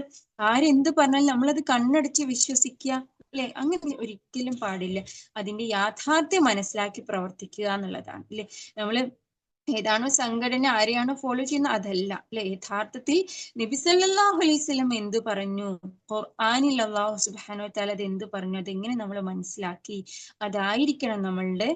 ആരെന്ത് പറഞ്ഞാലും നമ്മളത് കണ്ണടച്ച് വിശ്വസിക്കുക അല്ലെ, അങ്ങനെ ഒരിക്കലും പാടില്ല. അതിന്റെ യാഥാർത്ഥ്യം മനസ്സിലാക്കി പ്രവർത്തിക്കുക എന്നുള്ളതാണ് അല്ലെ. നമ്മള് ഏതാണോ സംഘടന, ആരെയാണോ ഫോളോ ചെയ്യുന്നത് അതല്ല അല്ലെ. യഥാർത്ഥത്തിൽ നബി സല്ലല്ലാഹു അലൈഹി വസല്ലം എന്ത് പറഞ്ഞു, ഖുർആനിൽ അല്ലാഹു സുബ്ഹാനഹു വതആല അത് എന്ത് പറഞ്ഞു, അതെങ്ങനെ നമ്മൾ മനസ്സിലാക്കി, അതായിരിക്കണം നമ്മളുടെ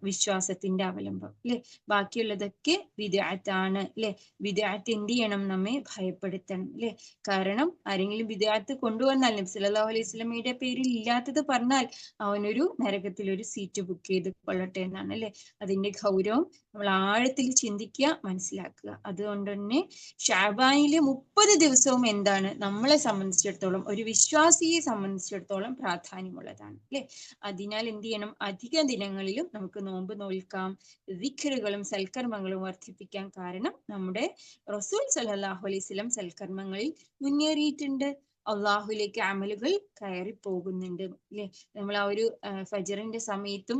വിശ്വാസത്തിന്റെ അവലംബം അല്ലെ. ബാക്കിയുള്ളതൊക്കെ ബിദ്അത്താണ് അല്ലെ. ബിദ്അത്ത് എന്ത് ചെയ്യണം, നമ്മെ ഭയപ്പെടുത്തണം അല്ലെ. കാരണം ആരെങ്കിലും ബിദ്അത്ത് കൊണ്ടുവന്നാൽ, നബി സല്ലല്ലാഹു അലൈഹി വസല്ലമയുടെ പേരിൽ ഇല്ലാത്തത് പറഞ്ഞാൽ അവനൊരു നരകത്തിൽ ഒരു സീറ്റ് ബുക്ക് ചെയ്ത് കൊള്ളട്ടെ എന്നാണ് അല്ലെ. അതിന്റെ ഗൗരവം നമ്മൾ ആഴത്തിൽ ചിന്തിക്കുക, മനസ്സിലാക്കുക. അതുകൊണ്ട് തന്നെ ഷഅബാനിലെ 30 ദിവസവും എന്താണ് നമ്മളെ സംബന്ധിച്ചിടത്തോളം, ഒരു വിശ്വാസിയെ സംബന്ധിച്ചിടത്തോളം പ്രാധാന്യമുള്ളതാണ് അല്ലെ. അതിനാൽ എന്ത് ചെയ്യണം, അധിക ദിനങ്ങളിലും നമുക്ക് നോമ്പ് നോൽക്കാം, ദിക്റുകളും സൽക്കർമ്മങ്ങളും വർദ്ധിപ്പിക്കാൻ. കാരണം നമ്മുടെ റസൂൽ സല്ലല്ലാഹു അലൈഹി വസല്ലം സൽക്കർമ്മങ്ങളിൽ മുന്നേറിയിട്ടുണ്ട്, അള്ളാഹുലേക്ക് അമലുകൾ കയറി പോകുന്നുണ്ട് അല്ലെ. നമ്മൾ ആ ഒരു ഫജറിന്റെ സമയത്തും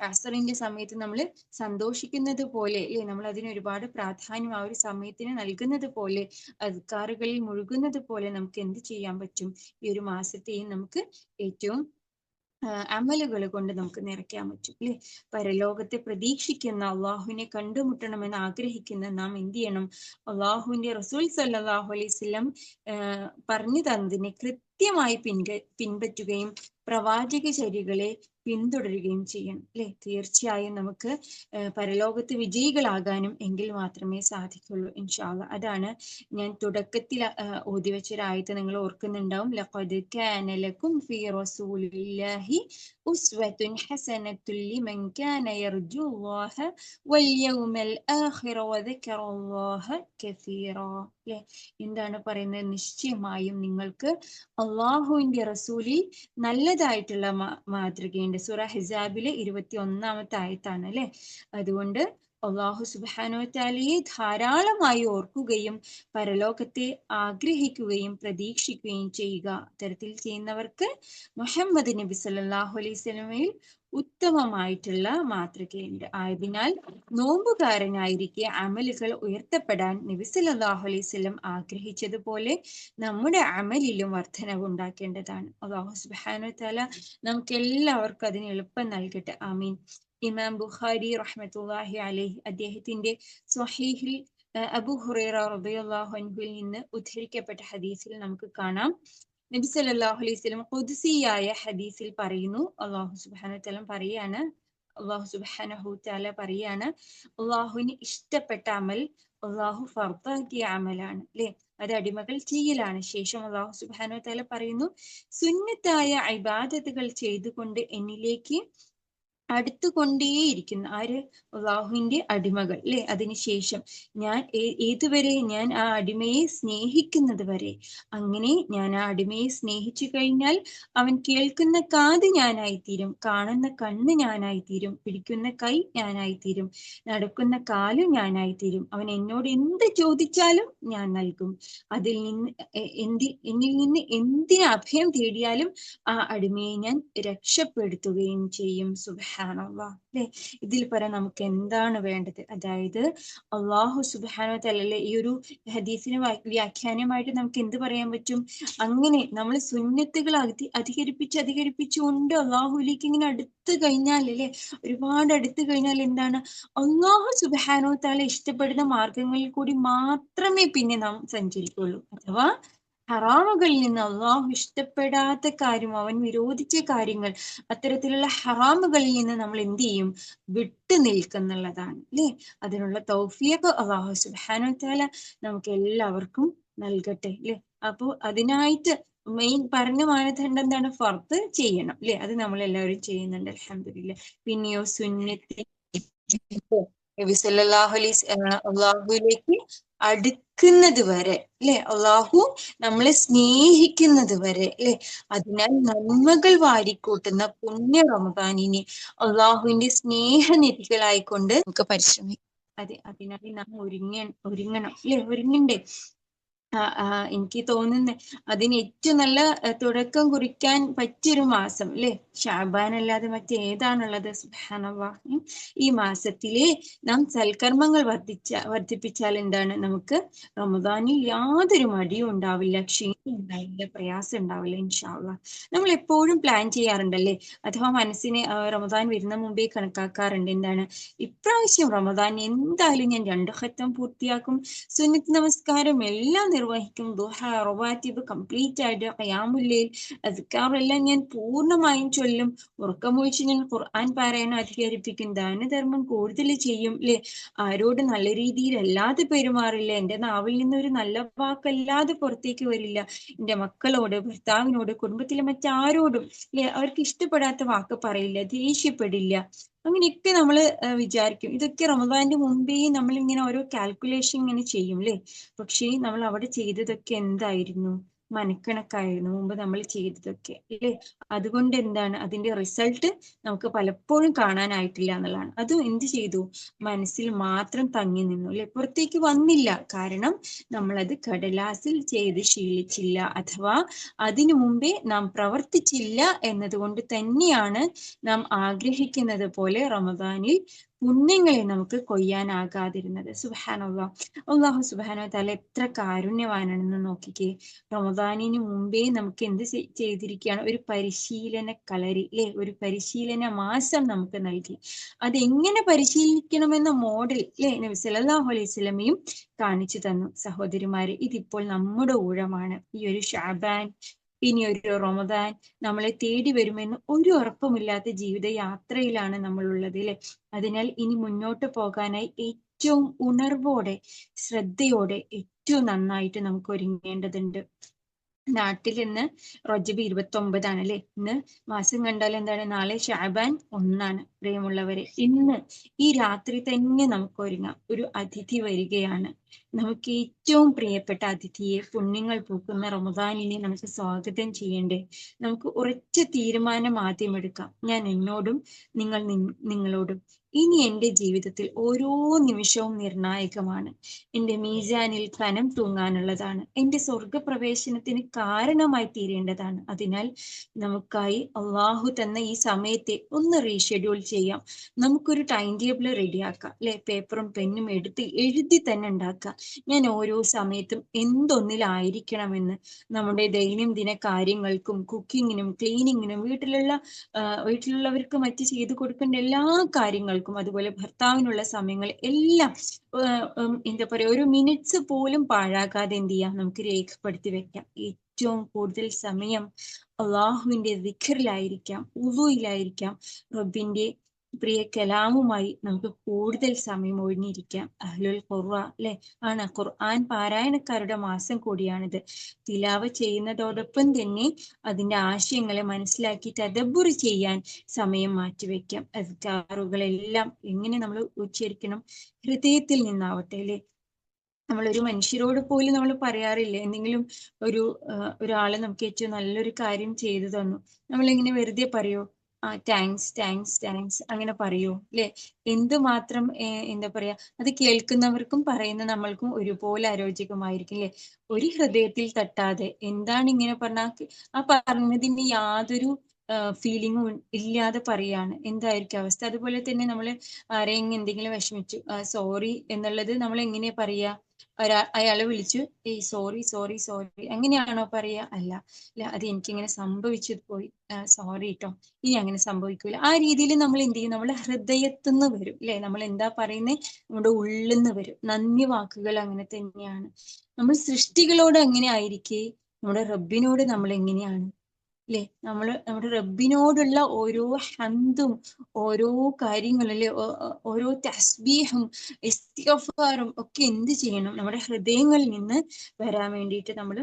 അസറിന്റെ സമയത്തും നമ്മൾ സന്തോഷിക്കുന്നത് പോലെ അല്ലെ, നമ്മൾ അതിന് ഒരുപാട് പ്രാധാന്യം ആ ഒരു സമയത്തിന് നൽകുന്നത് പോലെ, അദ്കാറുകളിൽ മുഴുകുന്നത് പോലെ നമുക്ക് എന്ത് ചെയ്യാൻ പറ്റും, ഈ ഒരു മാസത്തെയും നമുക്ക് ഏറ്റവും അമലുകൾ കൊണ്ട് നമുക്ക് നിറയ്ക്കാൻ പറ്റും അല്ലെ. പരലോകത്തെ പ്രതീക്ഷിക്കുന്ന, അള്ളാഹുവിനെ കണ്ടുമുട്ടണമെന്ന് ആഗ്രഹിക്കുന്ന നാം എന്ത് ചെയ്യണം, അള്ളാഹുവിന്റെ റസൂൽ സല്ലല്ലാഹു അലൈഹി വസല്ലം പറഞ്ഞു തന്നതിനെ കൃത്യമായി പിൻപറ്റുകയും പ്രവാചക ചര്യകളെ പിന്തുടരുകയും ചെയ്യണം അല്ലെ. തീർച്ചയായും നമുക്ക് പരലോകത്ത് വിജയികളാകാനും എങ്കിൽ മാത്രമേ സാധിക്കുള്ളൂ ഇൻഷാ അല്ലാഹ്. അതാണ് ഞാൻ തുടക്കത്തിൽ ഓതി വെച്ചൊരായത്ത് നിങ്ങൾ ഓർക്കുന്നുണ്ടാവും. ലഖദ് കാന ലക്കും ഫീ റസൂലില്ലാഹി ഉസ്വത്തുൻ ഹസനത്തുൻ ലിമൻ കാന യർജുല്ലാഹ വൽ യൗമൽ ആഖിറ വദക്കറല്ലാഹ കസീറ. അല്ലെ, എന്താണ് പറയുന്നത്? നിശ്ചയമായും നിങ്ങൾക്ക് അള്ളാഹുവിന്റെ റസൂലിൽ നല്ലതായിട്ടുള്ള മാതൃകയുണ്ട്. സൂറ ഹിസാബിലെ 21ാമത്തെ ആയത്താണ് അല്ലെ. അതുകൊണ്ട് അള്ളാഹു സുബ്ഹാനഹു വതആലയെ ധാരാളമായി ഓർക്കുകയും പരലോകത്തെ ആഗ്രഹിക്കുകയും പ്രതീക്ഷിക്കുകയും ചെയ്യുക. അത്തരത്തിൽ ചെയ്യുന്നവർക്ക് മുഹമ്മദ് നബി സല്ലല്ലാഹു അലൈഹി വസല്ലമയിൽ ഉത്തമമായിട്ടുള്ള മാതൃകയുണ്ട്. ആയതിനാൽ നോമ്പുകാരനായിരിക്കെ അമലുകൾ ഉയർത്തപ്പെടാൻ നബി സല്ലല്ലാഹു അലൈഹി വസല്ലം ആഗ്രഹിച്ചതുപോലെ നമ്മുടെ അമലിലും വർധനവ് ഉണ്ടാക്കേണ്ടതാണ്. അല്ലാഹു സുബ്ഹാനഹു വതആല നമുക്ക് എല്ലാവർക്കും അതിന് എളുപ്പം നൽകട്ടെ. ആമീൻ. ഇമാം ബുഖാരി റഹ്മത്തുള്ളാഹി അലൈഹി അദ്ദേഹത്തിന്റെ സ്വഹീഹിൽ അബൂ ഹുറൈറ റളിയല്ലാഹു അൻഹുവിൽ നിന്ന് ഉദ്ധരിക്കപ്പെട്ട ഹദീസിൽ നമുക്ക് കാണാം, നബി സല്ലല്ലാഹു അലൈഹി വസല്ലം ഖുദ്സിയായ ഹദീസിൽ പറയുന്നു, അല്ലാഹു സുബ്ഹാനഹു വതആല പറയാണ്, അല്ലാഹുവിന് ഇഷ്ടപ്പെട്ട അമൽ അല്ലാഹു ഫർദാക്കിയ അമലാണ് അല്ലെ. അത് അടിമകൾ ചെയ്യലാണ്. ശേഷം അല്ലാഹു സുബ്ഹാനഹു വതആല പറയുന്നു, സുന്നത്തായ ഇബാദത്തുകൾ ചെയ്തുകൊണ്ട് എന്നിലേക്ക് അടുത്തുകൊണ്ടേയിരിക്കുന്നു ആര്? അള്ളാഹുവിന്റെ അടിമകൾ അല്ലെ. അതിനുശേഷം ഞാൻ ഏതുവരെ? ഞാൻ ആ അടിമയെ സ്നേഹിക്കുന്നത് വരെ. അങ്ങനെ ഞാൻ ആ അടിമയെ സ്നേഹിച്ചു കഴിഞ്ഞാൽ അവൻ കേൾക്കുന്ന കാത് ഞാനായിത്തീരും, കാണുന്ന കണ്ണ് ഞാനായിത്തീരും, പിടിക്കുന്ന കൈ ഞാനായിത്തീരും, നടക്കുന്ന കാലും ഞാനായിത്തീരും. അവൻ എന്നോട് എന്ത് ചോദിച്ചാലും ഞാൻ നൽകും. എന്നിൽ നിന്ന് എന്തിന് അഭയം തേടിയാലും ആ അടിമയെ ഞാൻ രക്ഷപ്പെടുത്തുകയും ചെയ്യും. സുബ്ഹാനല്ലാഹ് അല്ലെ. ഇതിൽ പരം നമുക്ക് എന്താണ് വേണ്ടത്? അതായത് അള്ളാഹു സുബ്ഹാനഹു വതആല ഈ ഒരു ഹദീസിന് വ്യാഖ്യാനമായിട്ട് നമുക്ക് എന്ത് പറയാൻ പറ്റും? അങ്ങനെ നമ്മൾ സുന്നത്തുകൾ അധികരിപ്പിച്ചുകൊണ്ട് അള്ളാഹുവിലേക്ക് ഇങ്ങനെ അടുത്ത് കഴിഞ്ഞാൽ അല്ലെ, ഒരുപാട് അടുത്ത് കഴിഞ്ഞാൽ എന്താണ്, അള്ളാഹു സുബ്ഹാനഹു വതആല ഇഷ്ടപ്പെടുന്ന മാർഗങ്ങളിൽ കൂടി മാത്രമേ പിന്നെ നാം സഞ്ചരിക്കുള്ളൂ. അഥവാ ഹറാമുകളിൽ നിന്ന്, അള്ളാഹു ഇഷ്ടപ്പെടാത്ത കാര്യം, അവൻ വിരോധിച്ച കാര്യങ്ങൾ, അത്തരത്തിലുള്ള ഹറാമുകളിൽ നിന്ന് നമ്മൾ എന്ത് ചെയ്യും? വിട്ടു നിൽക്കുന്നുള്ളതാണ് അല്ലെ. അതിനുള്ള തൗഫീഖ് അള്ളാഹു സുബ്ഹാനഹു വതആല നമുക്ക് എല്ലാവർക്കും നൽകട്ടെ അല്ലെ. അപ്പോ അതിനായിട്ട് മെയിൻ പറഞ്ഞ മാനദണ്ഡം എന്താണ്? ഫർദ് ചെയ്യണം അല്ലെ. അത് നമ്മൾ എല്ലാവരും ചെയ്യുന്നുണ്ട് അൽഹംദുലില്ലാഹ്. പിന്നെയോ സുന്നത്ത് നബി സല്ലല്ലാഹു അള്ളാഹുവിലേക്ക് അടുക്കുന്നത് വരെ അല്ലെ, അള്ളാഹു നമ്മളെ സ്നേഹിക്കുന്നത് വരെ അല്ലെ. അതിനാൽ നന്മകൾ വാരിക്കൂട്ടുന്ന പുണ്യ റമദാനിനെ അള്ളാഹുവിന്റെ സ്നേഹനിധികളായിക്കൊണ്ട് നമുക്ക് പരിശ്രമിക്കാം. അതെ, അതിനായി നാം ഒരുങ്ങണം അല്ലെ, ഒരുങ്ങണ്ടേ. എനിക്ക് തോന്നുന്നത് അതിന് ഏറ്റവും നല്ല തുടക്കം കുറിക്കാൻ പറ്റിയൊരു മാസം അല്ലെ, ഷാബാൻ അല്ലാതെ മറ്റേതാണുള്ളത്? സുബ്ഹാനല്ലാഹ്. ഈ മാസത്തിലെ നാം സൽക്കർമ്മങ്ങൾ വർദ്ധിപ്പിച്ചാൽ എന്താണ്, നമുക്ക് റമദാനിൽ യാതൊരു മടിയും ഉണ്ടാവില്ല, ക്ഷീണം ഉണ്ടാവില്ല, പ്രയാസം ഉണ്ടാവില്ല ഇൻഷാ അല്ലാഹ്. നമ്മൾ എപ്പോഴും പ്ലാൻ ചെയ്യാറുണ്ടല്ലേ, അഥവാ മനസ്സിനെ റമദാൻ വരുന്ന മുമ്പേ കണക്കാക്കാറുണ്ട്. എന്താണ്, ഇപ്രാവശ്യം റമദാൻ എന്തായാലും ഞാൻ 2 ഖത്തം പൂർത്തിയാക്കും, സുന്നത്ത് നമസ്കാരം എല്ലാം നിർവഹിക്കും, ദുഹ റവാത്തിബ് കംപ്ലീറ്റ് ആയിട്ട്, ഖിയാമുൽ ലൈൽ അസ്കാറെല്ലാം ഞാൻ പൂർണ്ണമായും ചൊല്ലും, ഉറക്കമൊഴിച്ച് ഞാൻ ഖുർആൻ പാരായണം അധികരിപ്പിക്കും, ദാനധർമ്മം കൂടുതൽ ചെയ്യും അല്ലെ, ആരോട് നല്ല രീതിയിൽ അല്ലാതെ പെരുമാറില്ല, എന്റെ നാവിൽ നിന്ന് ഒരു നല്ല വാക്കല്ലാതെ പുറത്തേക്ക് വരില്ല, എന്റെ മക്കളോട്, ഭർത്താവിനോട്, കുടുംബത്തിലെ മറ്റാരോടും അല്ലെ അവർക്ക് ഇഷ്ടപ്പെടാത്ത വാക്ക് പറയില്ല, ദേഷ്യപ്പെടില്ല. അങ്ങനെയൊക്കെ നമ്മൾ വിചാരിക്കും. ഇതൊക്കെ റമദാന്റെ മുമ്പേ നമ്മൾ ഇങ്ങനെ ഓരോ കാൽക്കുലേഷൻ ഇങ്ങനെ ചെയ്യും അല്ലെ. പക്ഷേ നമ്മൾ അവിടെ ചെയ്തതൊക്കെ എന്തായിരുന്നു? മനക്കണക്കായിരുന്നു മുമ്പ് നമ്മൾ ചെയ്തതൊക്കെ അല്ലെ. അതുകൊണ്ട് എന്താണ്, അതിന്റെ റിസൾട്ട് നമുക്ക് പലപ്പോഴും കാണാനായിട്ടില്ല എന്നുള്ളതാണ്. അതും എന്ത് ചെയ്തു, മനസ്സിൽ മാത്രം തങ്ങി നിന്നു അല്ലെ, പുറത്തേക്ക് വന്നില്ല. കാരണം നമ്മളത് കടലാസിൽ ചെയ്ത് ശീലിച്ചില്ല, അഥവാ അതിനു മുമ്പേ നാം പ്രവർത്തിച്ചില്ല എന്നതുകൊണ്ട് തന്നെയാണ് നാം ആഗ്രഹിക്കുന്നത് പോലെ റമദാനിൽ പുണ്യങ്ങളെ നമുക്ക് കൊയ്യാനാകാതിരുന്നത്. സുബ്ഹാനല്ലാഹ്. അള്ളാഹു സുബ്ഹാനഹു വ തആല എത്ര കാരുണ്യവാനാണെന്ന് നോക്കിക്കേ. റമദാനിന് മുമ്പേ നമുക്ക് എന്ത് ചെയ്തിരിക്കുകയാണ്, ഒരു പരിശീലന കളരി അല്ലെ, ഒരു പരിശീലന മാസം നമുക്ക് നൽകി. അതെങ്ങനെ പരിശീലിക്കണമെന്ന മോഡൽ അല്ലെ നബി സല്ലല്ലാഹു അലൈഹി വസല്ലമയും കാണിച്ചു തന്നു. സഹോദരിമാരെ, ഇതിപ്പോൾ നമ്മുടെ ഊഴമാണ്. ഈ ഒരു ഷാബാൻ, ഇനി ഒരു റമദാൻ നമ്മളെ തേടി വരുമെന്ന് ഒരു ഉറപ്പുമില്ലാത്ത ജീവിത യാത്രയിലാണ് നമ്മളുള്ളത് അല്ലെ. അതിനാൽ ഇനി മുന്നോട്ട് പോകാനായി ഏറ്റവും ഉണർവോടെ, ശ്രദ്ധയോടെ, ഏറ്റവും നന്നായിട്ട് നമുക്ക് ഒരുങ്ങേണ്ടതുണ്ട്. നാട്ടിൽ ഇന്ന് റജബ് 29 അല്ലെ. ഇന്ന് മാസം കണ്ടാൽ എന്താണ്, നാളെ ഷാബാൻ 1. പ്രിയമുള്ളവരെ, ഇന്ന് ഈ രാത്രി തന്നെ നമുക്ക് ഒരുങ്ങാം. ഒരു അതിഥി വരികയാണ്. നമുക്ക് ഏറ്റവും പ്രിയപ്പെട്ട അതിഥിയെ, പുണ്യങ്ങൾ പൂക്കുന്ന റമദാനിനെ നമുക്ക് സ്വാഗതം ചെയ്യണ്ടേ. നമുക്ക് ഉറച്ച തീരുമാനം ആദ്യം എടുക്കാം. ഞാൻ എന്നോടും, നിങ്ങൾ നിങ്ങളോടും. ഇനി എൻ്റെ ജീവിതത്തിൽ ഓരോ നിമിഷവും നിർണായകമാണ്. എൻ്റെ മീസാനിൽ കനം തൂങ്ങാനുള്ളതാണ്. എൻ്റെ സ്വർഗപ്രവേശനത്തിന് കാരണമായി തീരേണ്ടതാണ്. അതിനാൽ നമുക്കായി അള്ളാഹു തന്ന ഈ സമയത്തെ ഒന്ന് റീഷെഡ്യൂൾ ചെയ്യാം. നമുക്കൊരു ടൈം ടേബിൾ റെഡിയാക്കാം അല്ലെ, പേപ്പറും പെന്നും എടുത്ത് എഴുതി തന്നെ ഉണ്ടാക്കാം. ഞാൻ ഓരോ സമയത്തും എന്തൊന്നിലായിരിക്കണമെന്ന്. നമ്മുടെ ദൈനംദിന കാര്യങ്ങൾക്കും, കുക്കിങ്ങിനും, ക്ലീനിങ്ങിനും, വീട്ടിലുള്ളവർക്ക് മറ്റ് ചെയ്തു കൊടുക്കേണ്ട എല്ലാ കാര്യങ്ങൾക്കും, അതുപോലെ ഭർത്താവിനുള്ള സമയങ്ങൾ എല്ലാം എന്താ പറയാ, ഒരു മിനിറ്റ്സ് പോലും പാഴാക്കാതെ എന്ത് ചെയ്യാം, നമുക്ക് രേഖപ്പെടുത്തി വെക്കാം. ഏറ്റവും കൂടുതൽ സമയം അള്ളാഹുവിന്റെ ദിക്റിലായിരിക്കാം, ഉളൂയിലായിരിക്കാം, റബ്ബിന്റെ പ്രിയ കലാമുമായി നമുക്ക് കൂടുതൽ സമയം ഒഴിഞ്ഞിരിക്കാം. അഹ്ലുൽ ഖുർആൻ അല്ലെ ആണ്, ഖുർആൻ പാരായണക്കാരുടെ മാസം കൂടിയാണിത്. തിലാവ ചെയ്യുന്നതോടൊപ്പം തന്നെ അതിന്റെ ആശയങ്ങളെ മനസ്സിലാക്കി തദബ്ബുർ ചെയ്യാൻ സമയം മാറ്റിവെക്കാം. അസ്കാറുകളെല്ലാം എങ്ങനെ നമ്മൾ ഉച്ചരിക്കണം, ഹൃദയത്തിൽ നിന്നാവട്ടെ അല്ലെ. നമ്മളൊരു മനുഷ്യരോട് പോലും നമ്മൾ പറയാറില്ലേ, എന്തെങ്കിലും ഒരാള് നമുക്ക് ഏറ്റവും നല്ലൊരു കാര്യം ചെയ്തു തന്നു, നമ്മളിങ്ങനെ വെറുതെ പറയോ, താങ്ക്സ് താങ്ക്സ് താങ്ക്സ് അങ്ങനെ പറയോ അല്ലെ. എന്തുമാത്രം എന്താ പറയാ, അത് കേൾക്കുന്നവർക്കും പറയുന്ന നമ്മൾക്കും ഒരുപോലെ അരോചകമായിരിക്കും അല്ലെ. ഒരു ഹൃദയത്തിൽ തട്ടാതെ എന്താണ് ഇങ്ങനെ പറഞ്ഞാൽ ആ പറഞ്ഞതിന് യാതൊരു ഫീലിങ്ങും ഇല്ലാതെ പറയാണ്, എന്തായിരിക്കും അവസ്ഥ. അതുപോലെ തന്നെ നമ്മൾ ആരെങ്കിലും എന്തെങ്കിലും വിഷമിച്ചു, സോറി എന്നുള്ളത് നമ്മൾ എങ്ങനെയാ പറയാ, അയാളെ വിളിച്ചു, ഏയ് സോറി സോറി സോറി അങ്ങനെയാണോ പറയാ? അല്ല, അത് എനിക്കിങ്ങനെ സംഭവിച്ചു പോയി, സോറി കേട്ടോ, ഇനി അങ്ങനെ സംഭവിക്കൂല. ആ രീതിയിൽ നമ്മൾ എന്ത് ചെയ്യും, നമ്മുടെ ഹൃദയത്തുനിന്ന് വരും അല്ലെ. നമ്മൾ എന്താ പറയുന്നത്, നമ്മുടെ ഉള്ളിൽ നിന്ന് വരും. നന്ദി വാക്കുകൾ അങ്ങനെ തന്നെയാണ്. നമ്മൾ സൃഷ്ടികളോട് എങ്ങനെ ആയിരിക്കെ, നമ്മുടെ റബ്ബിനോട് നമ്മൾ എങ്ങനെയാണ് അല്ലെ. നമ്മുടെ റബ്ബിനോടുള്ള ഓരോ ഹംദും, ഓരോ കാര്യങ്ങളും അല്ലെ, ഓരോ തസ്ബീഹും ഇസ്തിഗ്ഫാറും ഒക്കെ എന്ത് ചെയ്യണം, നമ്മുടെ ഹൃദയങ്ങളിൽ നിന്ന് വരാൻ വേണ്ടിയിട്ട് നമ്മൾ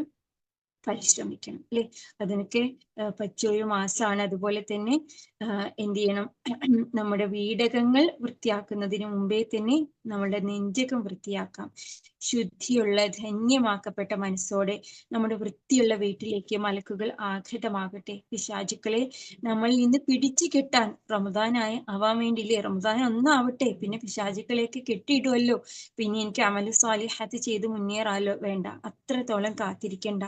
പരിശ്രമിക്കണം അല്ലെ. അതിനൊക്കെ പറ്റിയൊരു മാസമാണ്. അതുപോലെ തന്നെ എന്ത് ചെയ്യണം, നമ്മുടെ വീടകങ്ങൾ വൃത്തിയാക്കുന്നതിന് മുമ്പേ തന്നെ നമ്മുടെ നെഞ്ചകം വൃത്തിയാക്കാം. ശുദ്ധിയുള്ള ധന്യമാക്കപ്പെട്ട മനസ്സോടെ നമ്മുടെ വൃത്തിയുള്ള വീട്ടിലേക്ക് മലക്കുകൾ ആഗതമാകട്ടെ. പിശാചുക്കളെ നമ്മളിൽ നിന്ന് പിടിച്ചു കെട്ടാൻ റമദാനായി ആവാൻ വേണ്ടിയില്ലേ, റമദാൻ ഒന്നാവട്ടെ, പിന്നെ പിശാചുക്കളെയൊക്കെ കെട്ടിയിടുമല്ലോ, പിന്നെ എനിക്ക് അമലു സാലിഹാത്ത് ചെയ്ത് മുന്നേറാലോ. വേണ്ട, അത്രത്തോളം കാത്തിരിക്കണ്ട,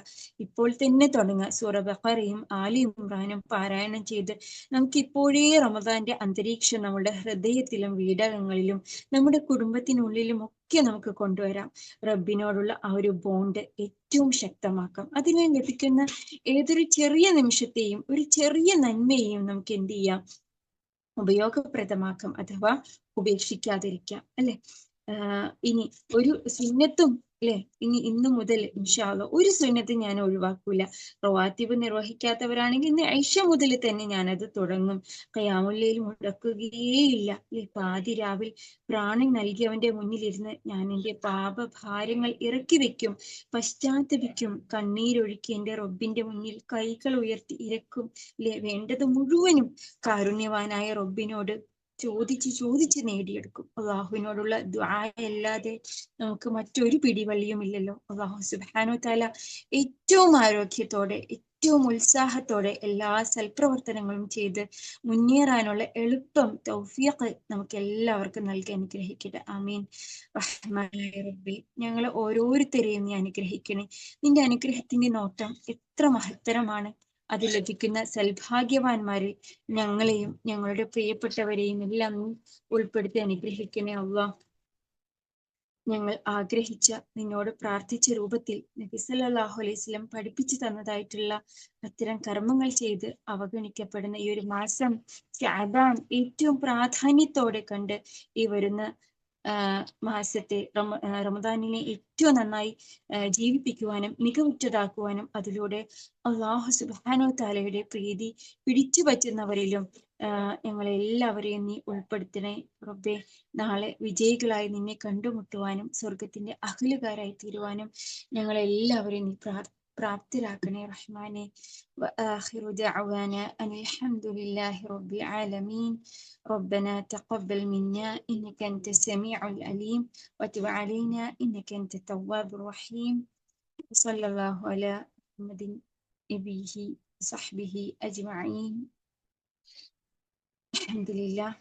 ഇപ്പോൾ തന്നെ തുടങ്ങുക. സൂറ ബഖറയും ആലി ഇമ്രാനും പാരായണം ചെയ്ത് നമുക്ക് ഇപ്പോഴേ റമദാന്റെ അന്തരീക്ഷം നമ്മുടെ ഹൃദയത്തിലും വീടകങ്ങളിലും നമ്മുടെ കുടുംബത്തിനുള്ളിലും ഒക്കെ നമുക്ക് കൊണ്ടുവരാം. റബ്ബിനോടുള്ള ആ ഒരു ബോണ്ട് ഏറ്റവും ശക്തമാക്കാം. അതിന് ലഭിക്കുന്ന ഏതൊരു ചെറിയ നിമിഷത്തെയും ഒരു ചെറിയ നന്മയെയും നമുക്ക് എന്ത് ചെയ്യാം, ഉപയോഗപ്രദമാക്കാം, അഥവാ ഉപേക്ഷിക്കാതിരിക്കാം, അല്ലെ. ഇനി ഒരു സുന്നത്തും, അല്ലെ, ഇന്ന് മുതൽ ഇൻഷാ അല്ലാഹ് ഒരു സുന്നത്തും ഞാൻ ഒഴിവാക്കൂല. റവാത്തിബ് നിർവഹിക്കാത്തവരാണെങ്കിൽ ഇന്ന് ഐഷ മുതൽ തന്നെ ഞാനത് തുടങ്ങും. ഖിയാമുൽ ലൈൽ മുടക്കുകയേയില്ല, അല്ലെ. പാതിരാവിൽ പ്രാണൻ നൽകിയവന്റെ മുന്നിലിരുന്ന് ഞാൻ എൻ്റെ പാപഭാരങ്ങൾ ഇറക്കി വെക്കും, പശ്ചാത്തപിക്കും, കണ്ണീരൊഴുക്കി എൻ്റെ റബ്ബിന്റെ മുന്നിൽ കൈകൾ ഉയർത്തി ഇരക്കും, അല്ലെ. വേണ്ടത് മുഴുവനും കാരുണ്യവാനായ റബ്ബിനോട് ചോദിച്ച് നേടിയെടുക്കും. അള്ളാഹുവിനോടുള്ള ദുആയല്ലാതെ നമുക്ക് മറ്റൊരു പിടിവള്ളിയും ഇല്ലല്ലോ. അള്ളാഹു സുബ്ഹാനഹു തആല ഏറ്റവും ആരോഗ്യത്തോടെ ഏറ്റവും ഉത്സാഹത്തോടെ എല്ലാ സൽപ്രവർത്തനങ്ങളും ചെയ്ത് മുന്നേറാനുള്ള എളുപ്പം തൗഫീഖ് നമുക്ക് എല്ലാവർക്കും നൽകി അനുഗ്രഹിക്കട്ടെ. ആമീൻ. റഹ്മാനായ റബ്ബേ, ഞങ്ങളെ ഓരോരുത്തരെയും നീ അനുഗ്രഹിക്കണേ. നിന്റെ അനുഗ്രഹത്തിന്റെ നോട്ടം എത്ര മഹത്തരമാണ്. അത് ലഭിക്കുന്ന സൽഭാഗ്യവാന്മാരിൽ ഞങ്ങളെയും ഞങ്ങളുടെ പ്രിയപ്പെട്ടവരെയും എല്ലാം ഉൾപ്പെടുത്തി അനുഗ്രഹിക്കണേ അല്ലാഹ്. ഞങ്ങൾ ആഗ്രഹിച്ച, നിന്നോട് പ്രാർത്ഥിച്ച രൂപത്തിൽ നബി സല്ലല്ലാഹു അലൈഹി വസല്ലം പഠിപ്പിച്ചു തന്നതായിട്ടുള്ള അത്തരം കർമ്മങ്ങൾ ചെയ്ത് അവഗണിക്കപ്പെടുന്ന ഈ ഒരു മാസം ശഅബാൻ ഏറ്റവും പ്രാധാന്യത്തോടെ കണ്ട് ഈ വരുന്ന മാസത്തെ റമദാനിനെ ഏറ്റവും നന്നായി ജീവിപ്പിക്കുവാനും മികവുറ്റതാക്കുവാനും അതിലൂടെ അല്ലാഹു സുബ്ഹാനഹു തആലയുടെ പ്രീതി പിടിച്ചു പറ്റുന്നവരിലും ഞങ്ങളെല്ലാവരെയും നീ ഉൾപ്പെടുത്തണേ റബ്ബേ. നാളെ വിജയികളായി നിന്നെ കണ്ടുമുട്ടുവാനും സ്വർഗത്തിന്റെ അഹ്ലുകാരായി തീരുവാനും ഞങ്ങളെല്ലാവരെയും നീ പ്രാപ്തരാക്കണേ റഹ്മാനെ. وآخر دعوانا أن الحمد لله رب العالمين. ربنا تقبل منا إنك أنت السميع العليم وتب علينا إنك أنت التواب الرحيم. صلى الله على محمد نبيه وصحبه أجمعين. الحمد لله.